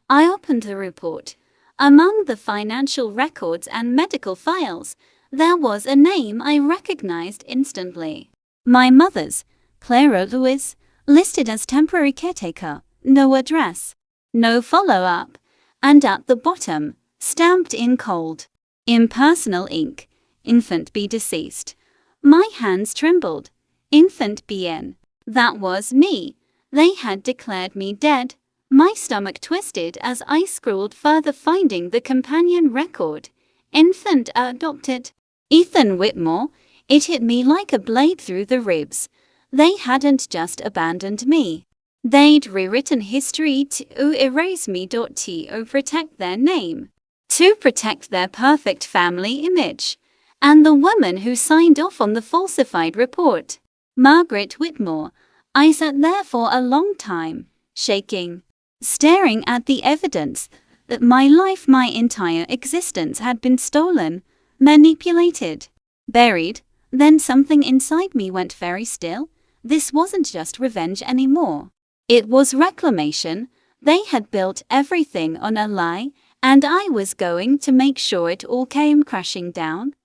I opened the report. Among the financial records and medical files, there was a name I recognized instantly. My mother's, Clara Lewis, listed as temporary caretaker, no address, no follow-up, and at the bottom, stamped in cold, impersonal ink, infant be deceased. My hands trembled. Infant BN. That was me. They had declared me dead. My stomach twisted as I scrolled further, finding the companion record. Infant adopted. Ethan Whitmore. It hit me like a blade through the ribs. They hadn't just abandoned me. They'd rewritten history to erase me. To protect their name. To protect their perfect family image. And the woman who signed off on the falsified report. Margaret Whitmore. I sat there for a long time, shaking, staring at the evidence that my life, my entire existence had been stolen, manipulated, buried. Then something inside me went very still. This wasn't just revenge anymore. It was reclamation. They had built everything on a lie, and I was going to make sure it all came crashing down.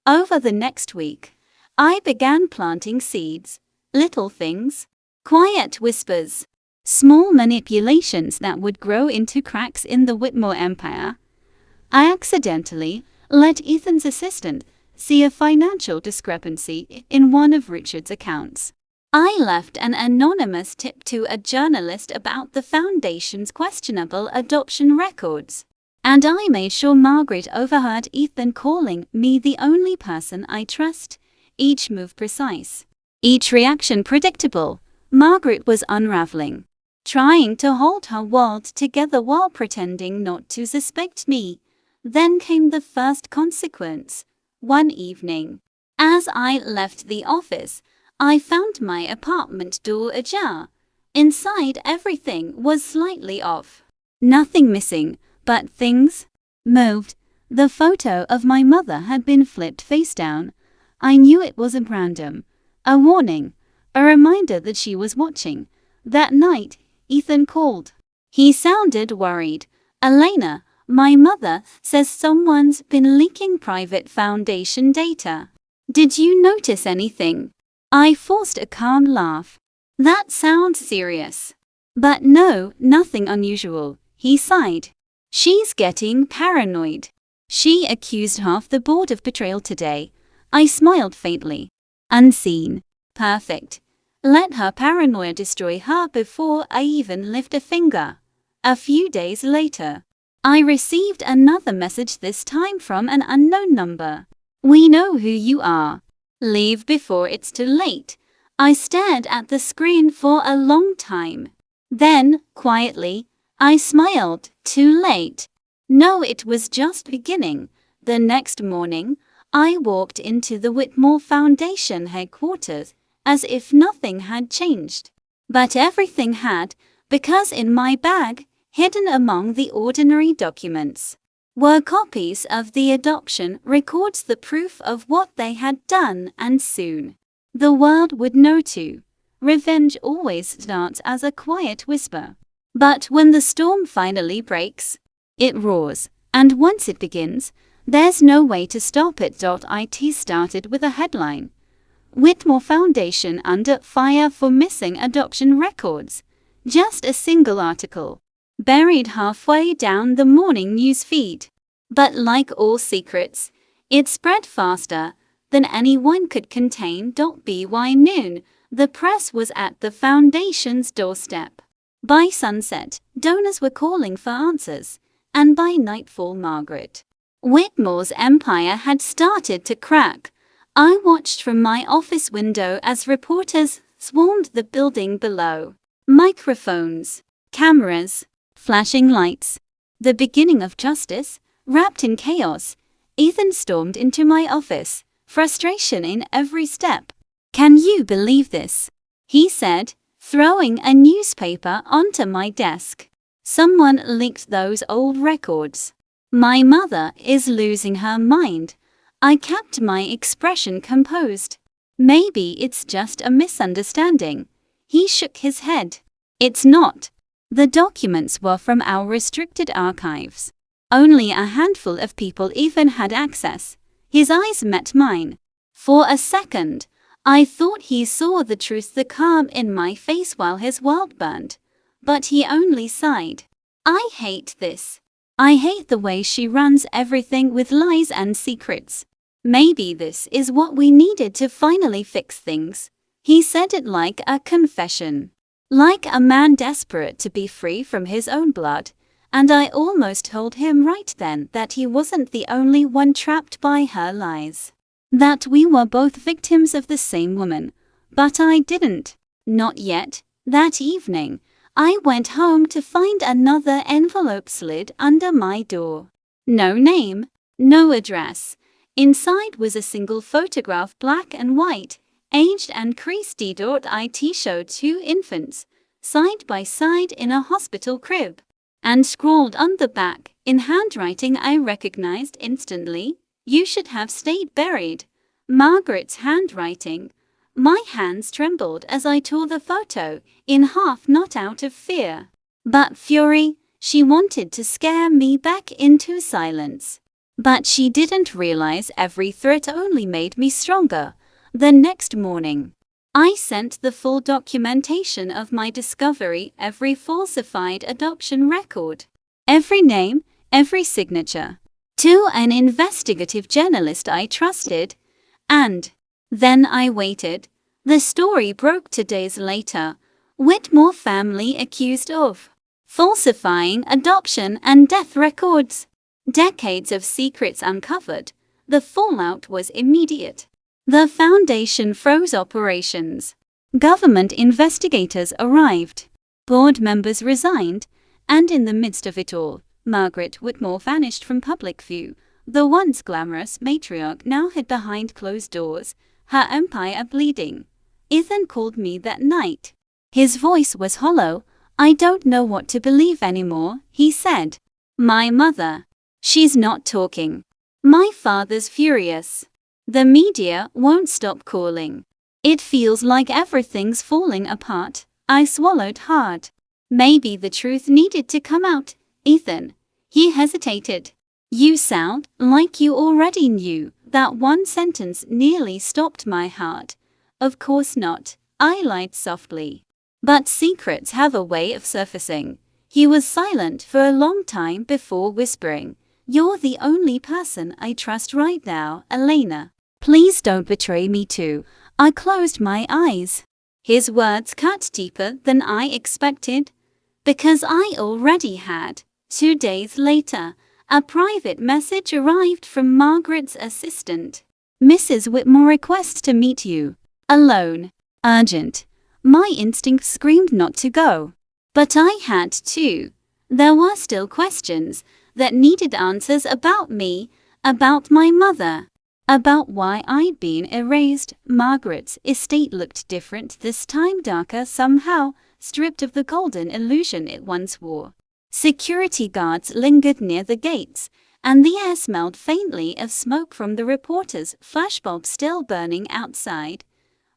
Over the next week, I began planting seeds, little things, quiet whispers, small manipulations that would grow into cracks in the Whitmore empire. I accidentally let Ethan's assistant see a financial discrepancy in one of Richard's accounts. I left an anonymous tip to a journalist about the foundation's questionable adoption records. And I made sure Margaret overheard Ethan calling me the only person I trust. Each move precise, each reaction predictable. Margaret was unraveling, trying to hold her world together while pretending not to suspect me. Then came the first consequence. One evening, as I left the office, I found my apartment door ajar. Inside, everything was slightly off. Nothing missing, but things moved. The photo of my mother had been flipped face down. I knew it wasn't random. A warning, a reminder that she was watching. That night, Ethan called. He sounded worried. Elena, my mother says someone's been leaking private foundation data. Did you notice anything? I forced a calm laugh. That sounds serious. But no, nothing unusual, he sighed. She's getting paranoid. She accused half the board of betrayal today. I smiled faintly. Unseen. Perfect. Let her paranoia destroy her before I even lift a finger. A few days later, I received another message, this time from an unknown number. We know who you are. Leave before it's too late. I stared at the screen for a long time. Then, quietly, I smiled. Too late. No, it was just beginning. The next morning, I walked into the Whitmore Foundation headquarters as if nothing had changed. But everything had, because in my bag, hidden among the ordinary documents, were copies of the adoption records, the proof of what they had done, and soon the world would know too. Revenge always starts as a quiet whisper. But when the storm finally breaks, it roars, and once it begins, there's no way to stop it. It started with a headline: Whitmore Foundation under fire for missing adoption records. Just a single article, buried halfway down the morning news feed. But like all secrets, it spread faster than anyone could contain. By noon, the press was at the foundation's doorstep. By sunset, donors were calling for answers, and by nightfall, Margaret Whitmore's empire had started to crack. I watched from my office window as reporters swarmed the building below. Microphones, cameras, flashing lights. The beginning of justice, wrapped in chaos. Ethan stormed into my office, frustration in every step. "Can you believe this?" he said, throwing a newspaper onto my desk. "Someone leaked those old records. My mother is losing her mind." I kept my expression composed. "Maybe it's just a misunderstanding." He shook his head. "It's not. The documents were from our restricted archives. Only a handful of people even had access." His eyes met mine. For a second, I thought he saw the truth, the calm in my face while his world burned. But he only sighed. "I hate this. I hate the way she runs everything with lies and secrets. Maybe this is what we needed to finally fix things." He said it like a confession, like a man desperate to be free from his own blood, and I almost told him right then that he wasn't the only one trapped by her lies, that we were both victims of the same woman. But I didn't. Not yet. That evening, I went home to find another envelope slid under my door. No name, no address. Inside was a single photograph, black and white, aged and creased. It showed two infants, side by side in a hospital crib, and scrawled on the back, in handwriting I recognized instantly, "You should have stayed buried." Margaret's handwriting. My hands trembled as I tore the photo in half, not out of fear, but fury. She wanted to scare me back into silence. But she didn't realize every threat only made me stronger. The next morning, I sent the full documentation of my discovery, every falsified adoption record, every name, every signature, to an investigative journalist I trusted. And then I waited. The story broke 2 days later. Whitmore family accused of falsifying adoption and death records. Decades of secrets uncovered. The fallout was immediate. The foundation froze operations. Government investigators arrived. Board members resigned. And in the midst of it all, Margaret Whitmore vanished from public view. The once glamorous matriarch now hid behind closed doors, her empire bleeding. Ethan called me that night. His voice was hollow. "I don't know what to believe anymore," he said. "My mother. She's not talking. My father's furious. The media won't stop calling. It feels like everything's falling apart." I swallowed hard. Maybe the truth needed to come out. "Ethan." He hesitated. "You sound like you already knew." That one sentence nearly stopped my heart. "Of course not," I lied softly. "But secrets have a way of surfacing." He was silent for a long time before whispering, "You're the only person I trust right now, Elena. Please don't betray me too." I closed my eyes. His words cut deeper than I expected, because I already had. 2 days later, a private message arrived from Margaret's assistant. "Mrs. Whitmore requests to meet you. Alone. Urgent." My instinct screamed not to go. But I had to. There were still questions that needed answers about me, about my mother, about why I'd been erased. Margaret's estate looked different this time, darker somehow, stripped of the golden illusion it once wore. Security guards lingered near the gates, and the air smelled faintly of smoke from the reporter's flashbulb still burning outside.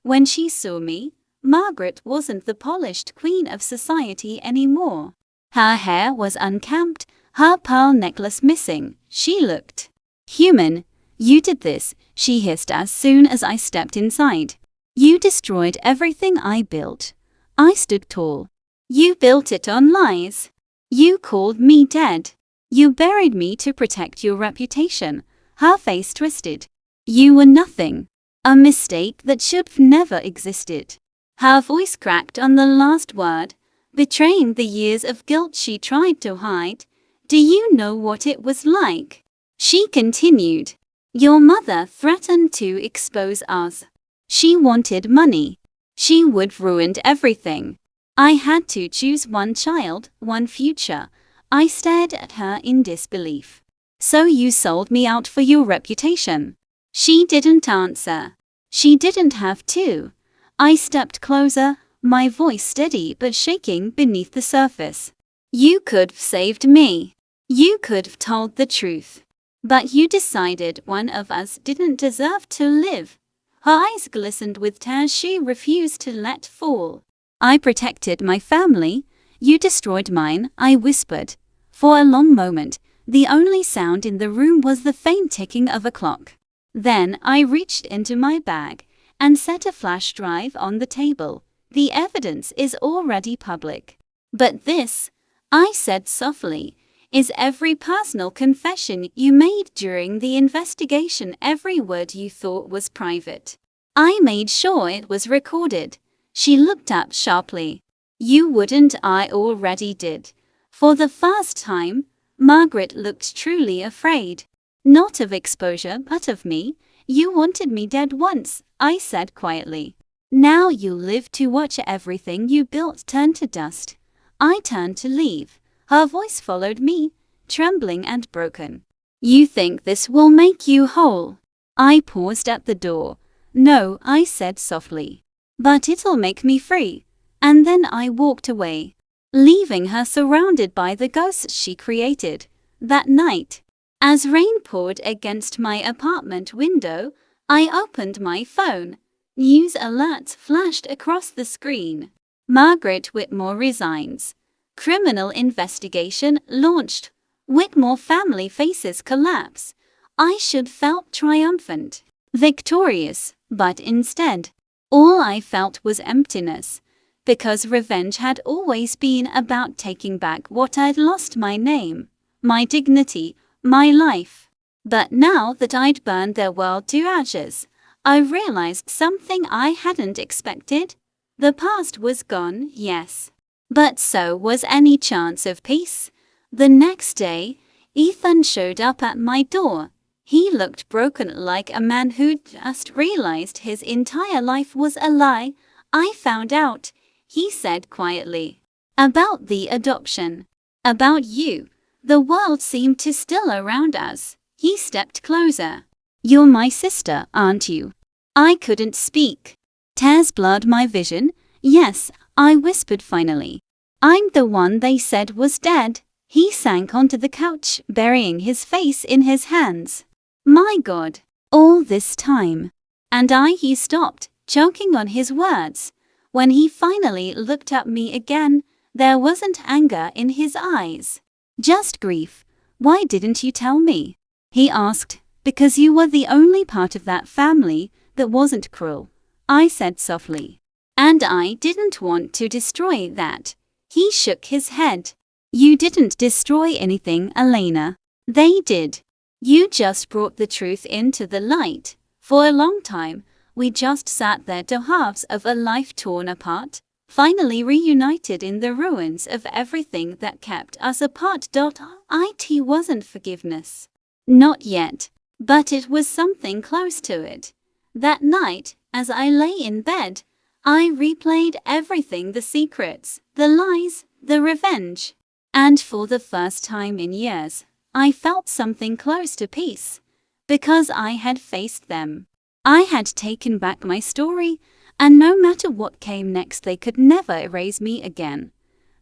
When she saw me, Margaret wasn't the polished queen of society anymore. Her hair was unkempt, her pearl necklace missing. She looked human. "You did this," she hissed as soon as I stepped inside. "You destroyed everything I built." I stood tall. "You built it on lies. You called me dead. You buried me to protect your reputation." Her face twisted. "You were nothing. A mistake that should've never existed." Her voice cracked on the last word, betraying the years of guilt she tried to hide. "Do you know what it was like?" she continued. "Your mother threatened to expose us. She wanted money. She would ruin everything. I had to choose one child, one future." I stared at her in disbelief. "So you sold me out for your reputation?" She didn't answer. She didn't have to. I stepped closer, my voice steady but shaking beneath the surface. "You could've saved me. You could've told the truth. But you decided one of us didn't deserve to live." Her eyes glistened with tears she refused to let fall. "I protected my family. You destroyed mine," I whispered. For a long moment, the only sound in the room was the faint ticking of a clock. Then I reached into my bag and set a flash drive on the table. "The evidence is already public. But this," I said softly, "is every personal confession you made during the investigation, every word you thought was private. I made sure it was recorded." She looked up sharply. "You wouldn't." I already did. For the first time, Margaret looked truly afraid. "Not of exposure, but of me. You wanted me dead once," I said quietly. "Now you'll live to watch everything you built turn to dust." I turned to leave. Her voice followed me, trembling and broken. "You think this will make you whole?" I paused at the door. "No," I said softly. "But it'll make me free." And then I walked away, leaving her surrounded by the ghosts she created. That night, as rain poured against my apartment window, I opened my phone. News alerts flashed across the screen. "Margaret Whitmore resigns. Criminal investigation launched. Whitmore family faces collapse." I should felt triumphant, victorious, but instead, all I felt was emptiness. Because revenge had always been about taking back what I'd lost: my name, my dignity, my life. But now that I'd burned their world to ashes, I realized something I hadn't expected. The past was gone, yes. But so was any chance of peace. The next day, Ethan showed up at my door. He looked broken, like a man who'd just realized his entire life was a lie. "I found out," he said quietly, "about the adoption. About you. The world seemed to still around us." He stepped closer. "You're my sister, aren't you?" I couldn't speak. Tears blurred my vision. "Yes," I whispered finally. "I'm the one they said was dead." He sank onto the couch, burying his face in his hands. "My God, all this time." And he stopped, choking on his words. When he finally looked at me again, there wasn't anger in his eyes, just grief. "Why didn't you tell me?" he asked. "Because you were the only part of that family that wasn't cruel," I said softly. "And I didn't want to destroy that." He shook his head. You didn't destroy anything, Elena. They did. You just brought the truth into the light. For a long time, we just sat there, two halves of a life torn apart, finally reunited in the ruins of everything that kept us apart. It wasn't forgiveness. Not yet. But it was something close to it. That night, as I lay in bed, I replayed everything, the secrets, the lies, the revenge. And for the first time in years, I felt something close to peace. Because I had faced them. I had taken back my story, and no matter what came next, they could never erase me again.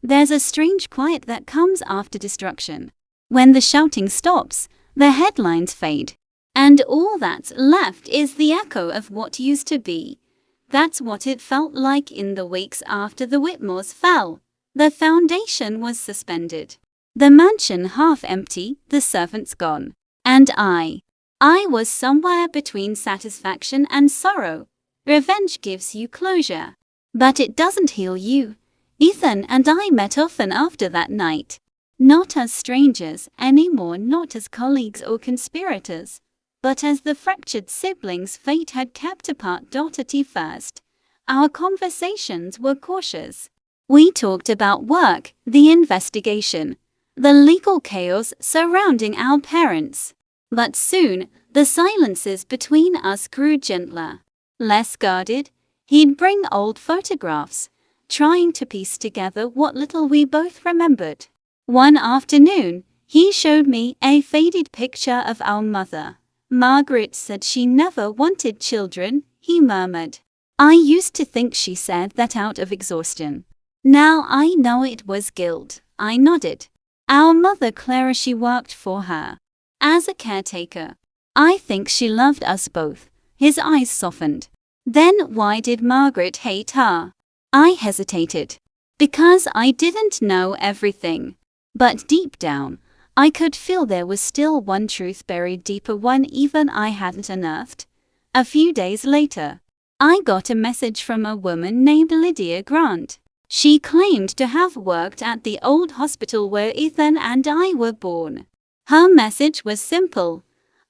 There's a strange quiet that comes after destruction. When the shouting stops, the headlines fade. And all that's left is the echo of what used to be. That's what it felt like in the weeks after the Whitmores fell. The foundation was suspended. The mansion half empty, the servants gone. And I was somewhere between satisfaction and sorrow. Revenge gives you closure. But it doesn't heal you. Ethan and I met often after that night. Not as strangers anymore, not as colleagues or conspirators, but as the fractured siblings fate had kept apart. At first, our conversations were cautious. We talked about work, the investigation, the legal chaos surrounding our parents. But soon, the silences between us grew gentler, less guarded. He'd bring old photographs, trying to piece together what little we both remembered. One afternoon, he showed me a faded picture of our mother. Margaret said she never wanted children, he murmured. I used to think she said that out of exhaustion. Now I know it was guilt, I nodded. Our mother Clara, she worked for her as a caretaker. I think she loved us both. His eyes softened. Then why did Margaret hate her? I hesitated. Because I didn't know everything. But deep down, I could feel there was still one truth buried deeper, one even I hadn't unearthed. A few days later, I got a message from a woman named Lydia Grant. She claimed to have worked at the old hospital where Ethan and I were born. Her message was simple.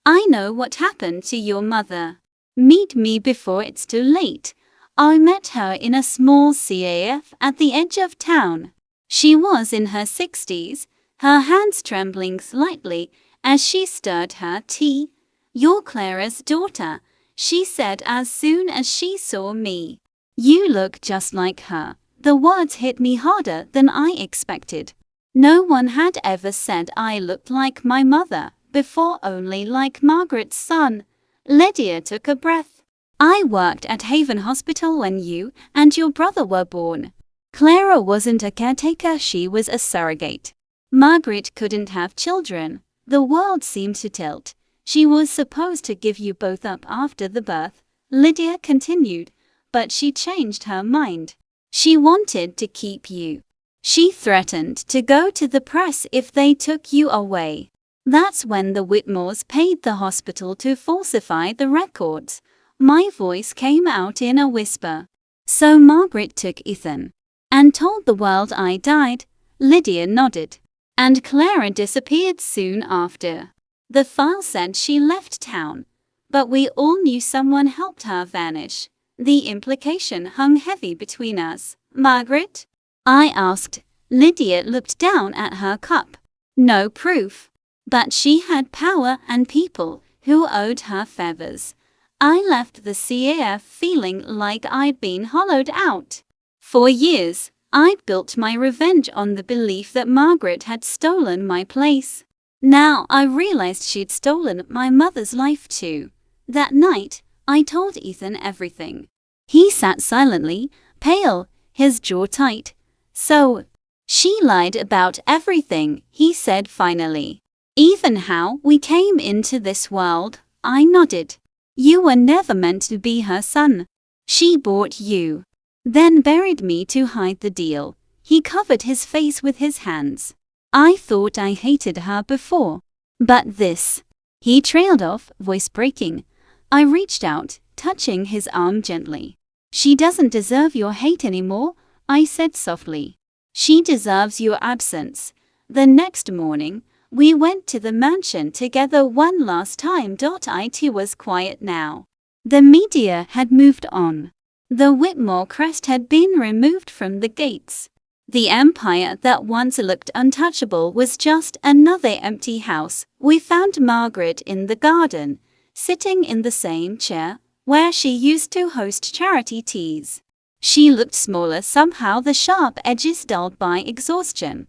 I know what happened to your mother. Meet me before it's too late. I met her in a small CAF at the edge of town. She was in her 60s, her hands trembling slightly as she stirred her tea. You're Clara's daughter, she said as soon as she saw me. You look just like her. The words hit me harder than I expected. No one had ever said I looked like my mother before, only like Margaret's son. Lydia took a breath. I worked at Haven Hospital when you and your brother were born. Clara wasn't a caretaker, she was a surrogate. Margaret couldn't have children. The world seemed to tilt. She was supposed to give you both up after the birth, Lydia continued, but she changed her mind. She wanted to keep you. She threatened to go to the press if they took you away. That's when the Whitmores paid the hospital to falsify the records. My voice came out in a whisper. So Margaret took Ethan and told the world I died. Lydia nodded. And Clara disappeared soon after. The file said she left town, but we all knew someone helped her vanish. The implication hung heavy between us. Margaret? I asked. Lydia looked down at her cup. No proof. But she had power and people who owed her favors. I left the CAF feeling like I'd been hollowed out. For years, I'd built my revenge on the belief that Margaret had stolen my place. Now I realized she'd stolen my mother's life too. That night, I told Ethan everything. He sat silently, pale, his jaw tight. So, she lied about everything, he said finally. Even how we came into this world, I nodded. You were never meant to be her son. She bought you. Then buried me to hide the deal. He covered his face with his hands. I thought I hated her before. But this. He trailed off, voice breaking. I reached out, touching his arm gently. She doesn't deserve your hate anymore, I said softly. She deserves your absence. The next morning, we went to the mansion together one last time. It was quiet now. The media had moved on. The Whitmore crest had been removed from the gates. The empire that once looked untouchable was just another empty house. We found Margaret in the garden, sitting in the same chair where she used to host charity teas. She looked smaller somehow, the sharp edges dulled by exhaustion.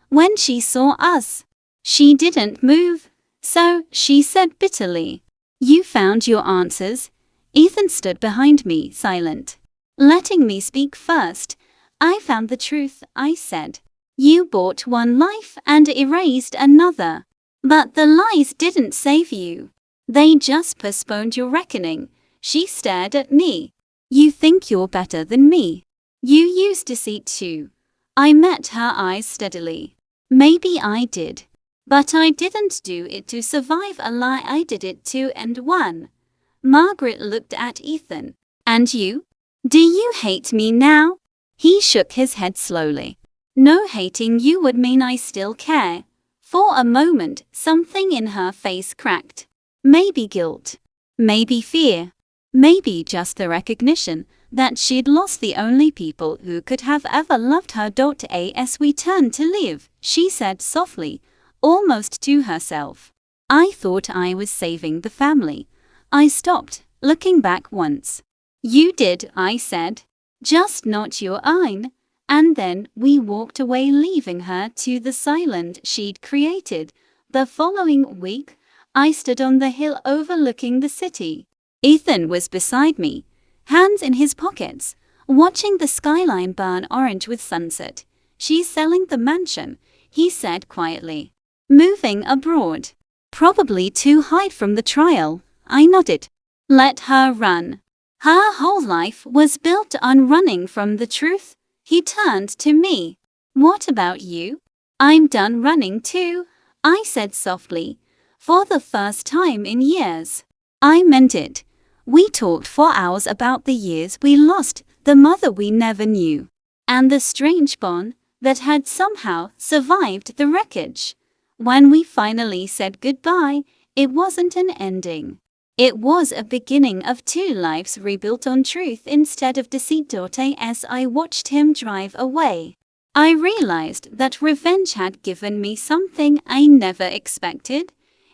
When she saw us, she didn't move, so she said bitterly, "You found your answers." Ethan stood behind me, silent, letting me speak first. "I found the truth," I said. "You bought one life and erased another. But the lies didn't save you. They just postponed your reckoning." She stared at me. "You think you're better than me. You use deceit too." I met her eyes steadily. "Maybe I did. But I didn't do it to survive a lie, I did it to end one." Margaret looked at Ethan. "And you? Do you hate me now?" He shook his head slowly. "No, hating you would mean I still care." For a moment, something in her face cracked. Maybe guilt. Maybe fear. Maybe just the recognition that she'd lost the only people who could have ever loved her. "As we turned to leave," she said softly, almost to herself, "I thought I was saving the family." I stopped, looking back once. "You did," I said. "Just not your own." And then we walked away, leaving her to the silence she'd created. The following week, I stood on the hill overlooking the city. Ethan was beside me, hands in his pockets, watching the skyline burn orange with sunset. "She's selling the mansion," he said quietly. "Moving abroad. Probably to hide from the trial." I nodded. "Let her run. Her whole life was built on running from the truth." He turned to me. "What about you?" "I'm done running too," I said softly, for the first time in years. I meant it. We talked for hours about the years we lost, the mother we never knew, and the strange bond that had somehow survived the wreckage. When we finally said goodbye, it wasn't an ending. It was a beginning of two lives rebuilt on truth instead of deceit. As I watched him drive away, I realized that revenge had given me something I never expected.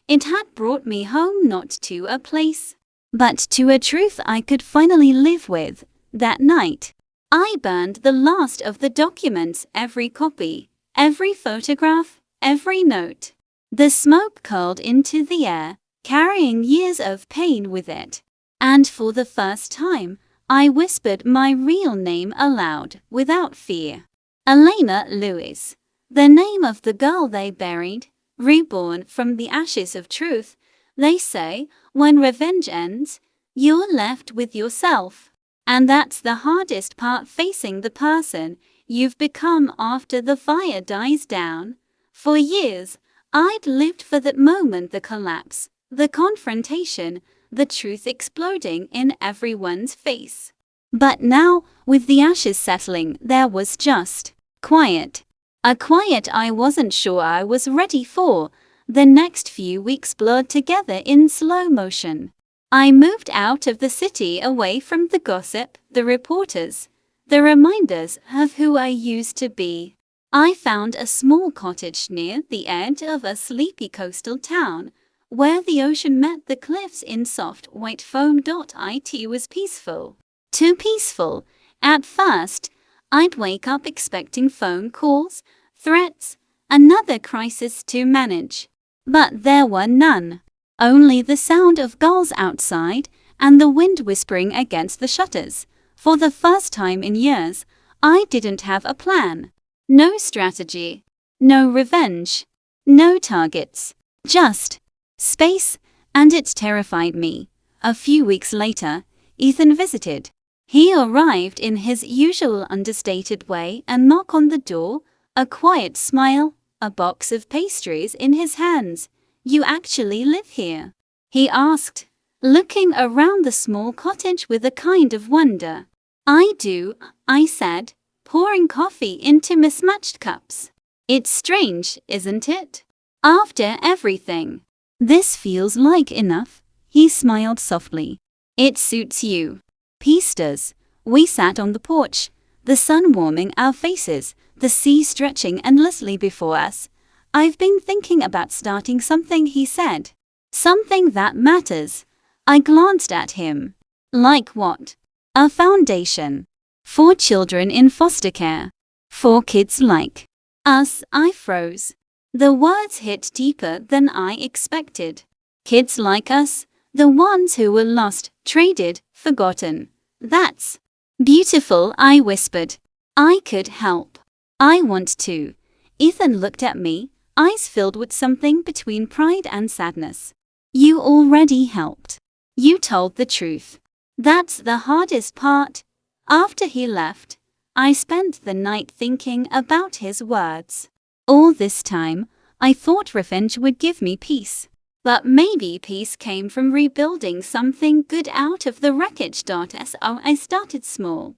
It had brought me home, not to a place, but to a truth I could finally live with. That night, I burned the last of the documents, every copy, every photograph, every note. The smoke curled into the air, carrying years of pain with it. And for the first time, I whispered my real name aloud, without fear. Elena Lewis. The name of the girl they buried, reborn from the ashes of truth. They say, when revenge ends, you're left with yourself. And that's the hardest part, facing the person you've become after the fire dies down. For years, I'd lived for that moment, the collapse, the confrontation, the truth exploding in everyone's face. But now, with the ashes settling, there was just quiet. A quiet I wasn't sure I was ready for. The next few weeks blurred together in slow motion. I moved out of the city, away from the gossip, the reporters, the reminders of who I used to be. I found a small cottage near the edge of a sleepy coastal town, where the ocean met the cliffs in soft white foam. It was peaceful. Too peaceful. At first, I'd wake up expecting phone calls, threats, another crisis to manage. But there were none. Only the sound of gulls outside and the wind whispering against the shutters. For the first time in years, I didn't have a plan. No strategy. No revenge. No targets. Just space, and it terrified me. A few weeks later, Ethan visited. He arrived in his usual understated way, a knock on the door, a quiet smile, a box of pastries in his hands. "You actually live here?" he asked, looking around the small cottage with a kind of wonder. "I do," I said, pouring coffee into mismatched cups. It's strange, isn't it? After everything. This feels like enough. He smiled softly. It suits you. Peace does. We sat on the porch, the sun warming our faces, the sea stretching endlessly before us. I've been thinking about starting something, he said. Something that matters. I glanced at him. Like what? A foundation. For children in foster care. For kids like us, I froze. The words hit deeper than I expected. Kids like us, the ones who were lost, traded, forgotten. That's beautiful, I whispered. I could help. I want to. Ethan looked at me, eyes filled with something between pride and sadness. You already helped. You told the truth. That's the hardest part. After he left, I spent the night thinking about his words. All this time, I thought revenge would give me peace. But maybe peace came from rebuilding something good out of the wreckage. So I started small.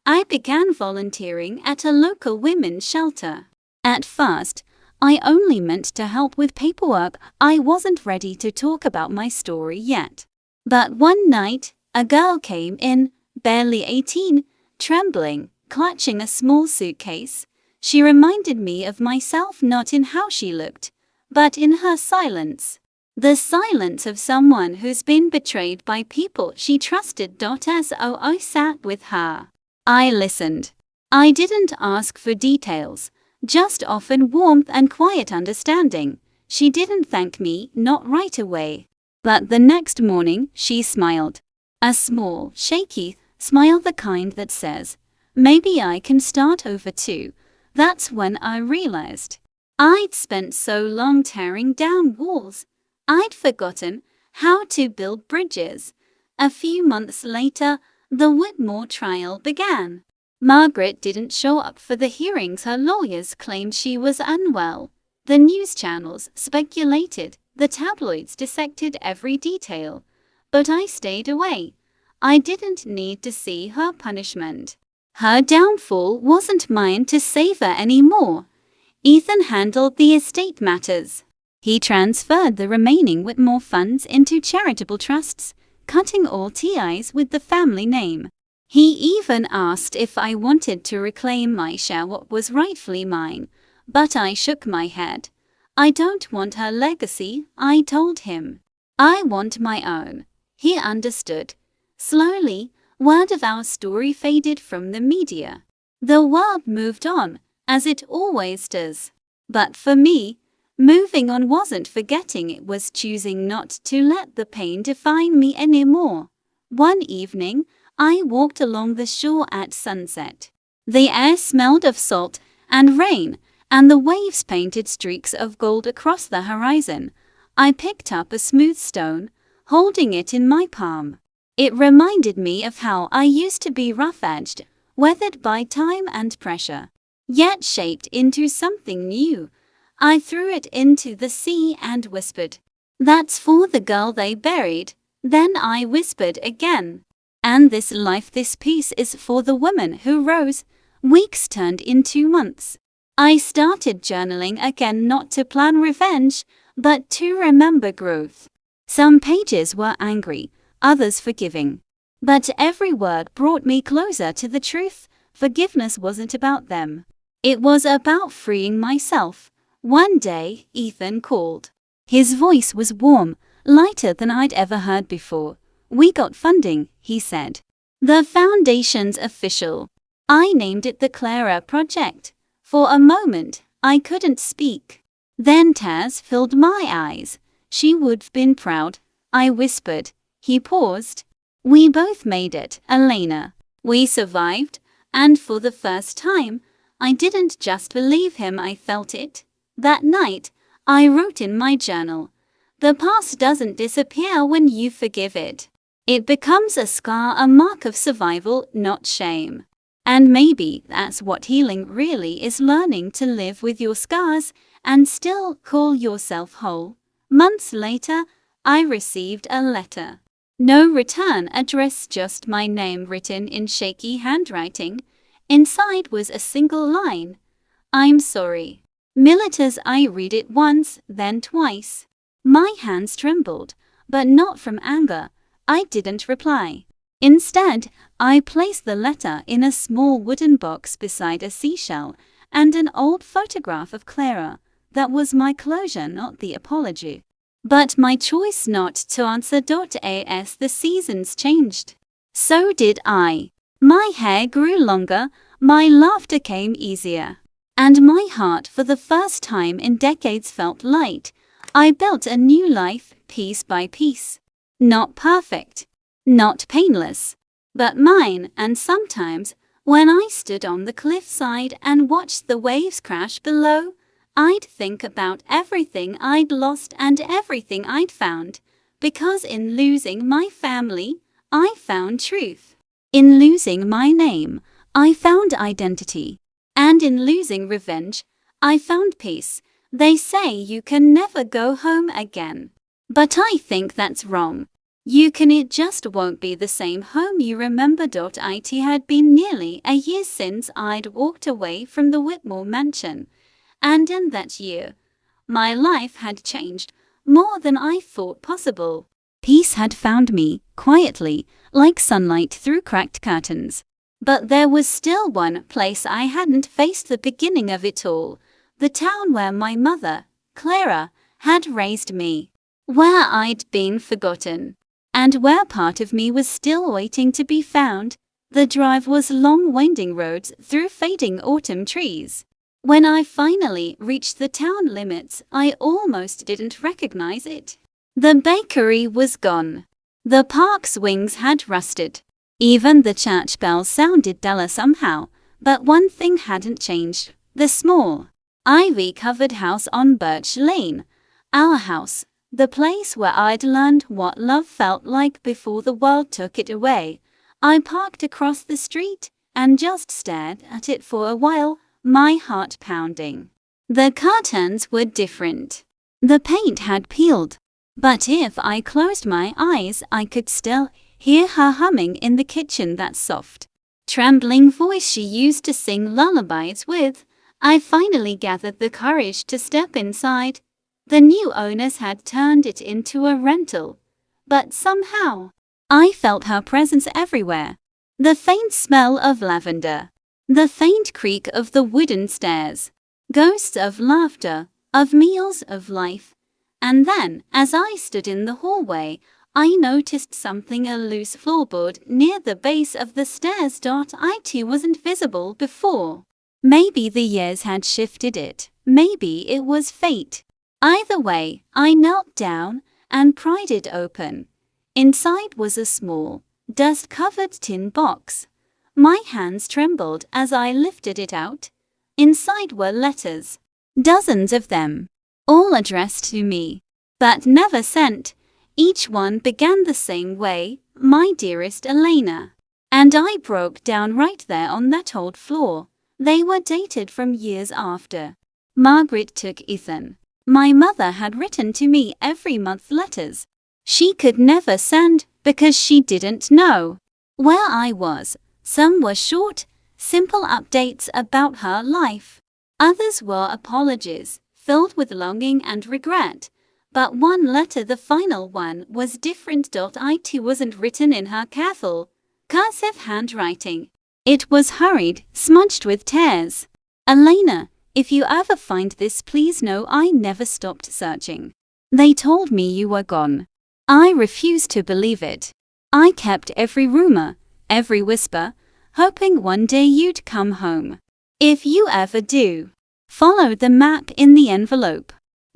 I began volunteering at a local women's shelter. At first, I only meant to help with paperwork. I wasn't ready to talk about my story yet. But one night, a girl came in, barely 18, trembling, clutching a small suitcase. She reminded me of myself, not in how she looked, but in her silence. The silence of someone who's been betrayed by people she trusted. So I sat with her. I listened. I didn't ask for details, just often warmth and quiet understanding. She didn't thank me, not right away. But the next morning, she smiled. A small, shaky smile, the kind that says, maybe I can start over too. That's when I realized. I'd spent so long tearing down walls, I'd forgotten how to build bridges. A few months later, the Whitmore trial began. Margaret didn't show up for the hearings. Her lawyers claimed she was unwell. The news channels speculated. The tabloids dissected every detail. But I stayed away. I didn't need to see her punishment. Her downfall wasn't mine to savor anymore. Ethan handled the estate matters. He transferred the remaining Whitmore funds into charitable trusts, cutting all ties with the family name. He even asked if I wanted to reclaim my share, what was rightfully mine, but I shook my head. I don't want her legacy, I told him. I want my own. He understood. Slowly, word of our story faded from the media. The world moved on, as it always does. But for me, moving on wasn't forgetting, it was choosing not to let the pain define me anymore. One evening, I walked along the shore at sunset. The air smelled of salt and rain, and the waves painted streaks of gold across the horizon. I picked up a smooth stone, holding it in my palm. It reminded me of how I used to be rough-edged, weathered by time and pressure, yet shaped into something new. I threw it into the sea and whispered, "That's for the girl they buried." Then I whispered again, "And this life, this peace is for the woman who rose." Weeks turned into months. I started journaling again, not to plan revenge, but to remember growth. Some pages were angry, others forgiving. But every word brought me closer to the truth. Forgiveness wasn't about them. It was about freeing myself. One day, Ethan called. His voice was warm, lighter than I'd ever heard before. "We got funding," he said. "The foundation's official." I named it the Clara Project. For a moment, I couldn't speak. Then tears filled my eyes. "She would've been proud," I whispered. He paused. "We both made it, Elena. We survived." And for the first time, I didn't just believe him, I felt it. That night, I wrote in my journal, "The past doesn't disappear when you forgive it. It becomes a scar, a mark of survival, not shame." And maybe that's what healing really is, learning to live with your scars and still call yourself whole. Months later, I received a letter. No return address, just my name written in shaky handwriting. Inside was a single line. "I'm sorry. Milita's. I read it once, then twice. My hands trembled, but not from anger. I didn't reply. Instead, I placed the letter in a small wooden box beside a seashell and an old photograph of Clara. That was my closure, not the apology. But my choice not to answer. As the seasons changed, so did I. My hair grew longer, my laughter came easier, and my heart for the first time in decades felt light. I built a new life, piece by piece. Not perfect, not painless, but mine. And sometimes, when I stood on the cliffside and watched the waves crash below, I'd think about everything I'd lost and everything I'd found, because in losing my family, I found truth. In losing my name, I found identity. And in losing revenge, I found peace. They say you can never go home again. But I think that's wrong. You can, it just won't be the same home you remember. It had been nearly a year since I'd walked away from the Whitmore mansion. And in that year, my life had changed more than I thought possible. Peace had found me, quietly, like sunlight through cracked curtains. But there was still one place I hadn't faced: the beginning of it all. The town where my mother, Clara, had raised me. Where I'd been forgotten. And where part of me was still waiting to be found. The drive was long, winding roads through fading autumn trees. When I finally reached the town limits, I almost didn't recognize it. The bakery was gone. The park's wings had rusted. Even the church bells sounded duller somehow. But one thing hadn't changed: the small, ivy-covered house on Birch Lane. Our house, the place where I'd learned what love felt like before the world took it away. I parked across the street and just stared at it for a while, my heart pounding. The curtains were different. The paint had peeled. But if I closed my eyes, I could still hear her humming in the kitchen, that soft, trembling voice she used to sing lullabies with. I finally gathered the courage to step inside. The new owners had turned it into a rental. But somehow, I felt her presence everywhere. The faint smell of lavender. The faint creak of the wooden stairs. Ghosts of laughter, of meals, of life. And then, as I stood in the hallway, I noticed something: a loose floorboard near the base of the stairs. It wasn't visible before. Maybe the years had shifted it. Maybe it was fate. Either way, I knelt down and pried it open. Inside was a small, dust-covered tin box. My hands trembled as I lifted it out. Inside were letters, dozens of them, all addressed to me, but never sent. Each one began the same way: "My dearest Elena." And I broke down right there on that old floor. They were dated from years after Margaret took Ethan. My mother had written to me every month letters she could never send because she didn't know where I was. Some were short, simple updates about her life. Others were apologies, filled with longing and regret. But one letter, the final one, was different. It wasn't written in her careful, cursive handwriting. It was hurried, smudged with tears. "Elena, if you ever find this, please know I never stopped searching. They told me you were gone. I refused to believe it. I kept every rumor, every whisper, hoping one day you'd come home. If you ever do, follow the map in the envelope.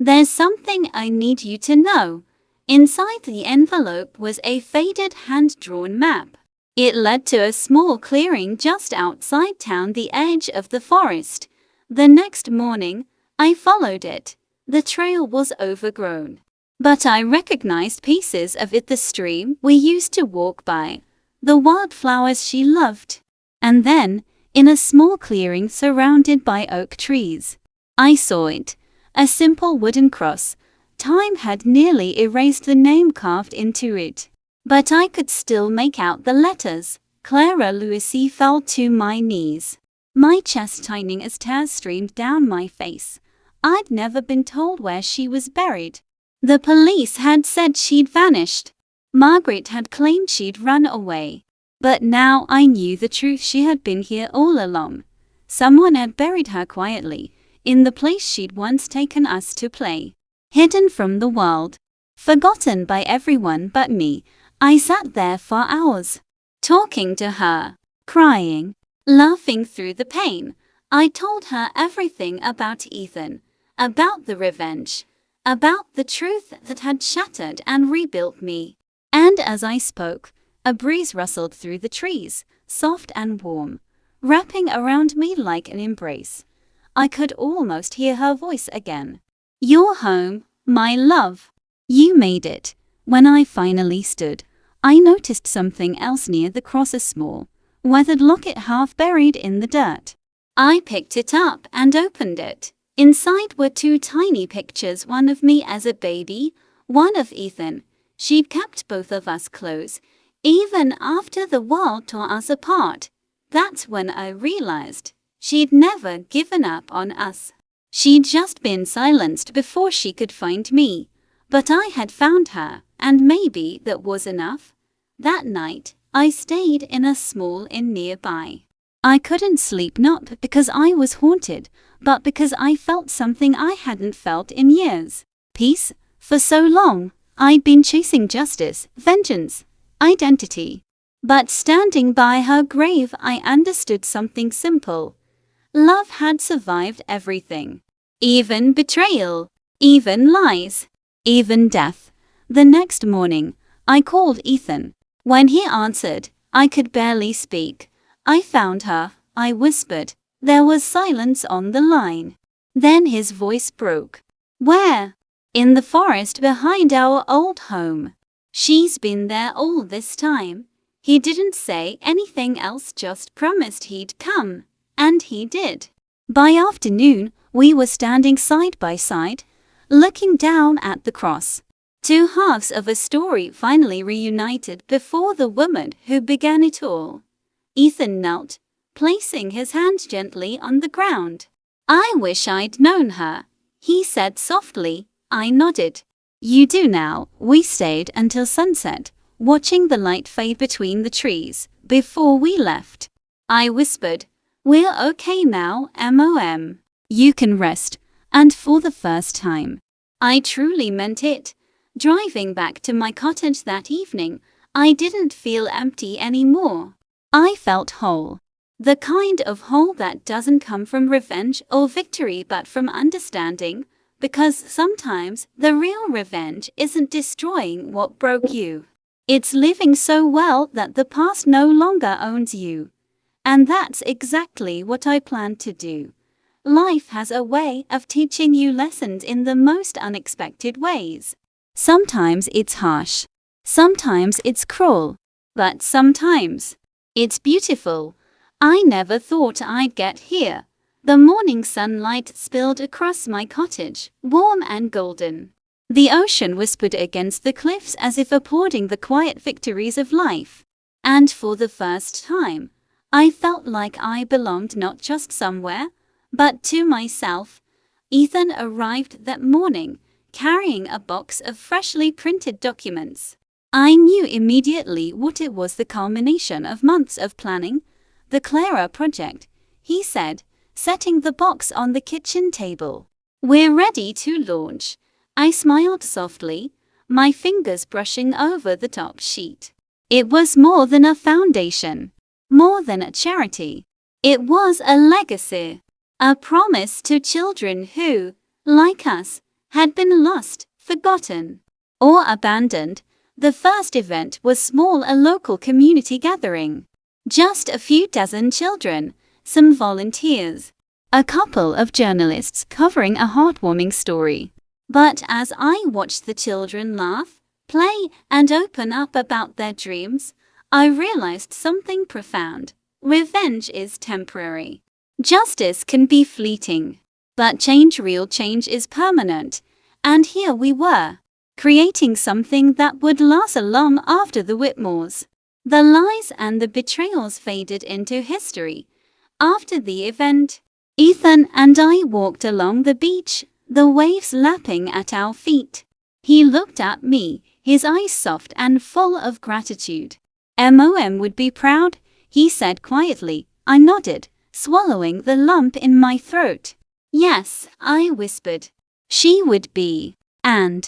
There's something I need you to know." Inside the envelope was a faded hand-drawn map. It led to a small clearing just outside town, the edge of the forest. The next morning, I followed it. The trail was overgrown, but I recognized pieces of it: the stream we used to walk by, the wildflowers she loved. And then, in a small clearing surrounded by oak trees, I saw it, a simple wooden cross. Time had nearly erased the name carved into it, but I could still make out the letters. Clara Lucy. Fell to my knees, my chest tightening as tears streamed down my face. I'd never been told where she was buried. The police had said she'd vanished. Margaret had claimed she'd run away. But now I knew the truth. She had been here all along. Someone had buried her quietly, in the place she'd once taken us to play. Hidden from the world. Forgotten by everyone but me. I sat there for hours, talking to her, crying, laughing through the pain. I told her everything about Ethan, about the revenge, about the truth that had shattered and rebuilt me. And as I spoke, a breeze rustled through the trees, soft and warm, wrapping around me like an embrace. I could almost hear her voice again. "You're home, my love. You made it." When I finally stood, I noticed something else near the cross, a small, weathered locket half buried in the dirt. I picked it up and opened it. Inside were two tiny pictures, one of me as a baby, one of Ethan. She'd kept both of us close, even after the world tore us apart. That's when I realized she'd never given up on us. She'd just been silenced before she could find me. But I had found her, and maybe that was enough. That night, I stayed in a small inn nearby. I couldn't sleep, not because I was haunted, but because I felt something I hadn't felt in years. Peace. For so long, I'd been chasing justice, vengeance, identity. But standing by her grave, I understood something simple. Love had survived everything. Even betrayal. Even lies. Even death. The next morning, I called Ethan. When he answered, I could barely speak. "I found her," I whispered. There was silence on the line. Then his voice broke. "Where?" "In the forest behind our old home. She's been there all this time." He didn't say anything else, just promised he'd come. And he did. By afternoon, we were standing side by side, looking down at the cross. Two halves of a story finally reunited before the woman who began it all. Ethan knelt, placing his hand gently on the ground. "I wish I'd known her," he said softly. I nodded. "You do now." We stayed until sunset, watching the light fade between the trees. Before we left, I whispered, "We're okay now, Mom. You can rest." And for the first time, I truly meant it. Driving back to my cottage that evening, I didn't feel empty anymore. I felt whole. The kind of whole that doesn't come from revenge or victory but from understanding, because sometimes the real revenge isn't destroying what broke you. It's living so well that the past no longer owns you. And that's exactly what I plan to do. Life has a way of teaching you lessons in the most unexpected ways. Sometimes it's harsh. Sometimes it's cruel. But sometimes it's beautiful. I never thought I'd get here. The morning sunlight spilled across my cottage, warm and golden. The ocean whispered against the cliffs as if applauding the quiet victories of life. And for the first time, I felt like I belonged not just somewhere, but to myself. Ethan arrived that morning, carrying a box of freshly printed documents. I knew immediately what it was, the culmination of months of planning. "The Clara project," he said, setting the box on the kitchen table. "We're ready to launch." I smiled softly, my fingers brushing over the top sheet. It was more than a foundation, more than a charity. It was a legacy, a promise to children who, like us, had been lost, forgotten, or abandoned. The first event was small, a local community gathering. Just a few dozen children, some volunteers, a couple of journalists covering a heartwarming story. But as I watched the children laugh, play, and open up about their dreams, I realized something profound. Revenge is temporary. Justice can be fleeting. But change, real change, is permanent. And here we were, creating something that would last long after the Whitmores. The lies and the betrayals faded into history. After the event, Ethan and I walked along the beach, the waves lapping at our feet. He looked at me, his eyes soft and full of gratitude. "Mom would be proud," he said quietly. I nodded, swallowing the lump in my throat. "Yes," I whispered. "She would be. And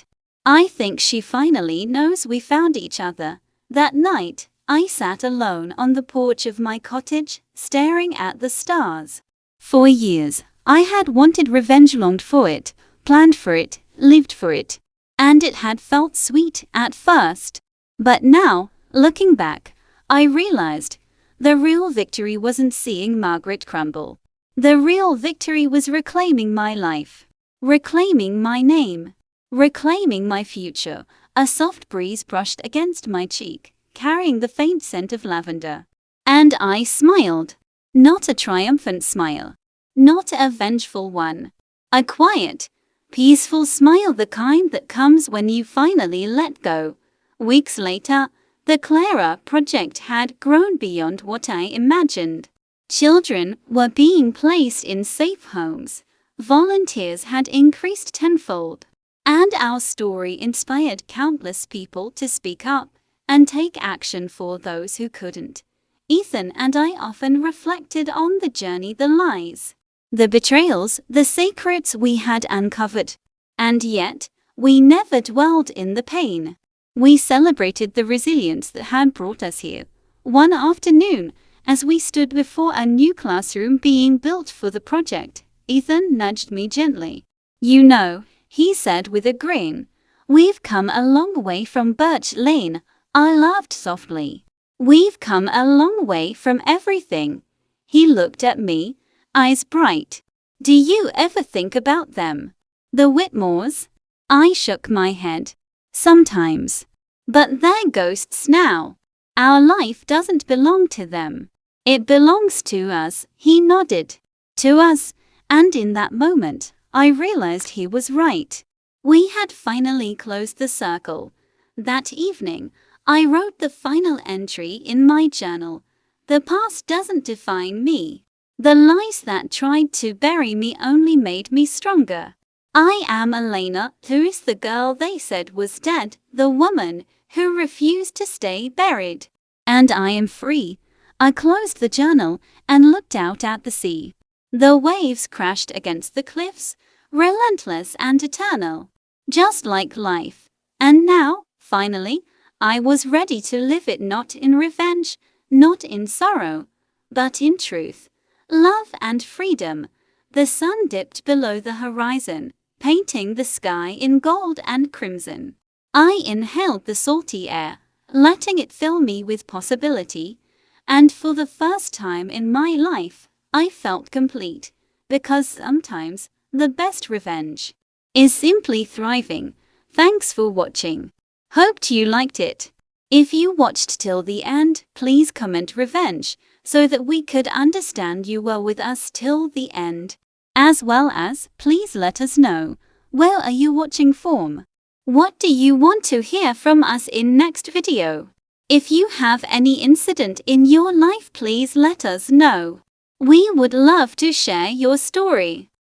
I think she finally knows we found each other." That night, I sat alone on the porch of my cottage, staring at the stars. For years, I had wanted revenge, longed for it, planned for it, lived for it. And it had felt sweet at first. But now, looking back, I realized the real victory wasn't seeing Margaret crumble. The real victory was reclaiming my life, reclaiming my name, reclaiming my future. A soft breeze brushed against my cheek, carrying the faint scent of lavender. And I smiled. Not a triumphant smile. Not a vengeful one. A quiet, peaceful smile, the kind that comes when you finally let go. Weeks later, the Clara project had grown beyond what I imagined. Children were being placed in safe homes. Volunteers had increased tenfold. And our story inspired countless people to speak up and take action for those who couldn't. Ethan and I often reflected on the journey, the lies, the betrayals, the secrets we had uncovered. And yet, we never dwelled in the pain. We celebrated the resilience that had brought us here. One afternoon, as we stood before a new classroom being built for the project, Ethan nudged me gently. "You know," he said with a grin, "we've come a long way from Birch Lane." I laughed softly. "We've come a long way from everything." He looked at me, eyes bright. "Do you ever think about them? The Whitmores?" I shook my head. "Sometimes. But they're ghosts now. Our life doesn't belong to them. It belongs to us." He nodded. "To us." And in that moment, I realized he was right. We had finally closed the circle. That evening, I wrote the final entry in my journal. "The past doesn't define me. The lies that tried to bury me only made me stronger. I am Elena, who is the girl they said was dead, the woman who refused to stay buried. And I am free." I closed the journal and looked out at the sea. The waves crashed against the cliffs, relentless and eternal, just like life. And now, finally, I was ready to live it, not in revenge, not in sorrow, but in truth, love and freedom. The sun dipped below the horizon, painting the sky in gold and crimson. I inhaled the salty air, letting it fill me with possibility, and for the first time in my life, I felt complete, because sometimes the best revenge is simply thriving. Thanks for watching. Hoped you liked it. If you watched till the end, please comment revenge so that we could understand you were with us till the end. As well as, please let us know, where are you watching from? What do you want to hear from us in next video? If you have any incident in your life, please let us know. We would love to share your story.